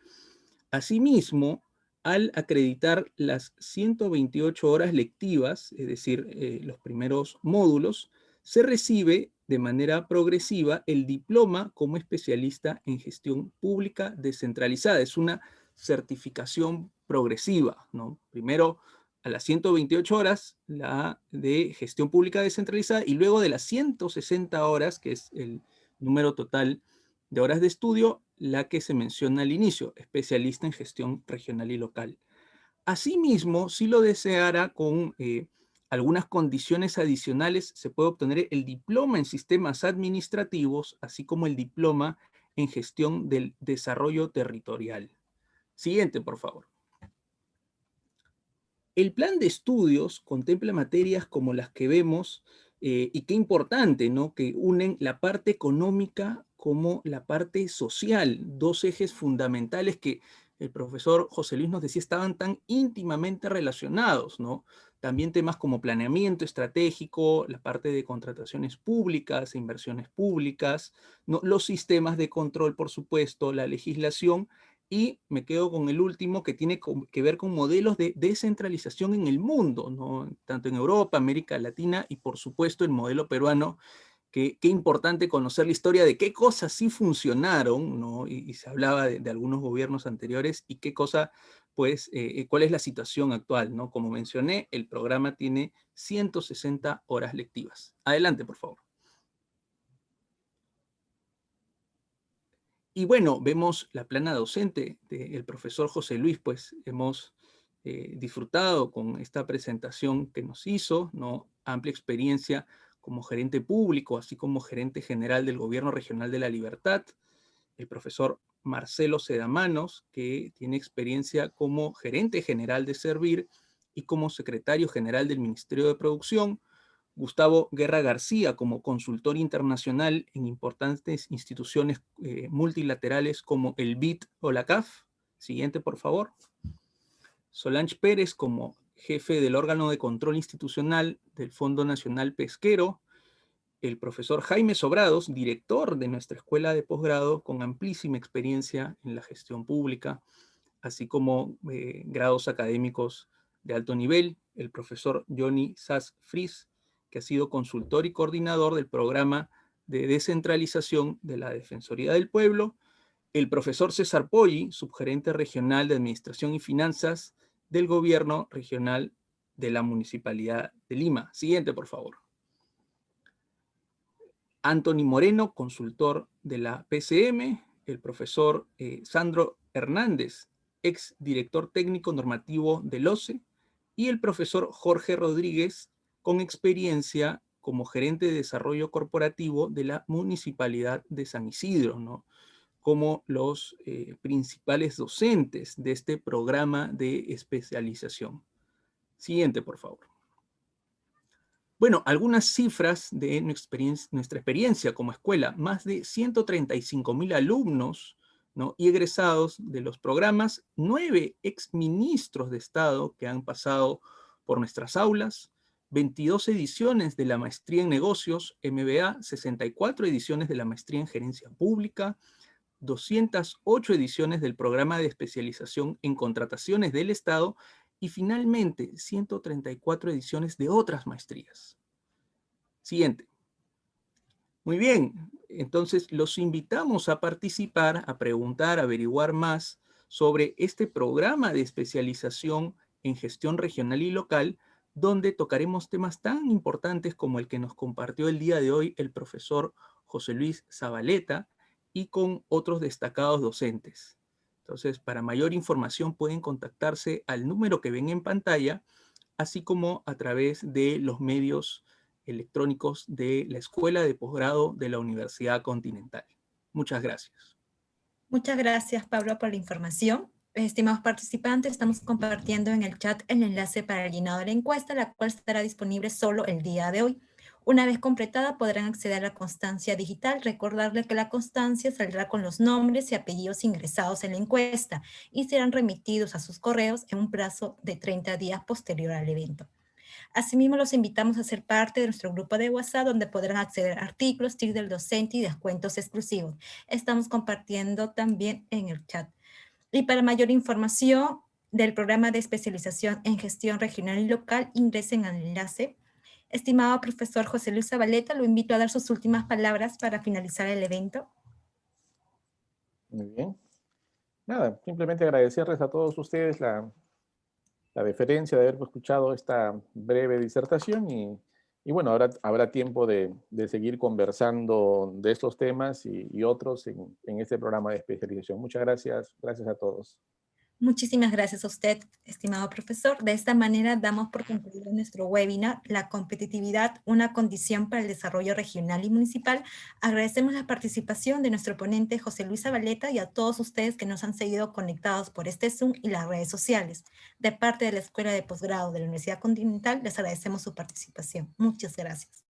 Asimismo, al acreditar las 128 horas lectivas, es decir, los primeros módulos, se recibe de manera progresiva el diploma como especialista en gestión pública descentralizada. Es una certificación progresiva, ¿no? Primero a las 128 horas, la de gestión pública descentralizada, y luego de las 160 horas, que es el número total de horas de estudio, la que se menciona al inicio, especialista en gestión regional y local. Asimismo, si lo deseara con algunas condiciones adicionales, se puede obtener el diploma en sistemas administrativos, así como el diploma en gestión del desarrollo territorial. Siguiente, por favor. El plan de estudios contempla materias como las que vemos, y qué importante, ¿no?, que unen la parte económica como la parte social, dos ejes fundamentales que el profesor José Luis nos decía estaban tan íntimamente relacionados, ¿no? También temas como planeamiento estratégico, la parte de contrataciones públicas, inversiones públicas, ¿no?, los sistemas de control, por supuesto, la legislación Y me quedo con el último, que tiene que ver con modelos de descentralización en el mundo, ¿no? Tanto en Europa, América Latina y por supuesto el modelo peruano. Qué importante conocer la historia de qué cosas sí funcionaron, ¿no? Y se hablaba de algunos gobiernos anteriores y qué cosa, pues, cuál es la situación actual, ¿no? Como mencioné, el programa tiene 160 horas lectivas. Adelante, por favor. Y bueno, vemos la plana docente del profesor José Luis, pues hemos disfrutado con esta presentación que nos hizo, ¿no? Amplia experiencia como gerente público, así como gerente general del Gobierno Regional de la Libertad. El profesor Marcelo Sedamanos, que tiene experiencia como gerente general de Servir y como secretario general del Ministerio de Producción. Gustavo Guerra García como consultor internacional en importantes instituciones multilaterales como el BID o la CAF. Siguiente, por favor. Solange Pérez como jefe del órgano de control institucional del Fondo Nacional Pesquero. El profesor Jaime Sobrados, director de nuestra escuela de posgrado, con amplísima experiencia en la gestión pública, así como grados académicos de alto nivel. El profesor Johnny Sass Fries, que ha sido consultor y coordinador del programa de descentralización de la Defensoría del Pueblo. El profesor César Poggi, subgerente regional de Administración y Finanzas del Gobierno Regional de la Municipalidad de Lima. Siguiente, por favor. Anthony Moreno, consultor de la PCM. El profesor Sandro Hernández, ex director técnico normativo del OCE, y el profesor Jorge Rodríguez, con experiencia como gerente de desarrollo corporativo de la Municipalidad de San Isidro, ¿no? Como los principales docentes de este programa de especialización. Siguiente, por favor. Bueno, algunas cifras de nuestra experiencia como escuela. Más de 135,000 alumnos, ¿no? Y egresados de los programas, 9 exministros de Estado que han pasado por nuestras aulas, 22 ediciones de la maestría en negocios, MBA, 64 ediciones de la maestría en gerencia pública, 208 ediciones del programa de especialización en contrataciones del Estado y finalmente 134 ediciones de otras maestrías. Siguiente. Muy bien, entonces los invitamos a participar, a preguntar, a averiguar más sobre este programa de especialización en gestión regional y local, donde tocaremos temas tan importantes como el que nos compartió el día de hoy el profesor José Luis Zabaleta y con otros destacados docentes. Entonces, para mayor información pueden contactarse al número que ven en pantalla, así como a través de los medios electrónicos de la Escuela de Posgrado de la Universidad Continental. Muchas gracias. Muchas gracias, Pablo, por la información. Estimados participantes, estamos compartiendo en el chat el enlace para el llenado de la encuesta, la cual estará disponible solo el día de hoy. Una vez completada, podrán acceder a la constancia digital. Recordarles que la constancia saldrá con los nombres y apellidos ingresados en la encuesta y serán remitidos a sus correos en un plazo de 30 días posterior al evento. Asimismo, los invitamos a ser parte de nuestro grupo de WhatsApp, donde podrán acceder a artículos, tips del docente y descuentos exclusivos. Estamos compartiendo también en el chat. Y para mayor información del programa de especialización en gestión regional y local, ingresen al enlace. Estimado profesor José Luis Zabaleta, lo invito a dar sus últimas palabras para finalizar el evento. Muy bien. Nada, simplemente agradecerles a todos ustedes la deferencia de haber escuchado esta breve disertación y bueno, ahora habrá tiempo de seguir conversando de estos temas y otros en este programa de especialización. Muchas gracias. Gracias a todos. Muchísimas gracias a usted, estimado profesor. De esta manera damos por concluido nuestro webinar, La competitividad, una condición para el desarrollo regional y municipal. Agradecemos la participación de nuestro ponente José Luis Zabaleta y a todos ustedes que nos han seguido conectados por este Zoom y las redes sociales. De parte de la Escuela de Posgrado de la Universidad Continental, les agradecemos su participación. Muchas gracias.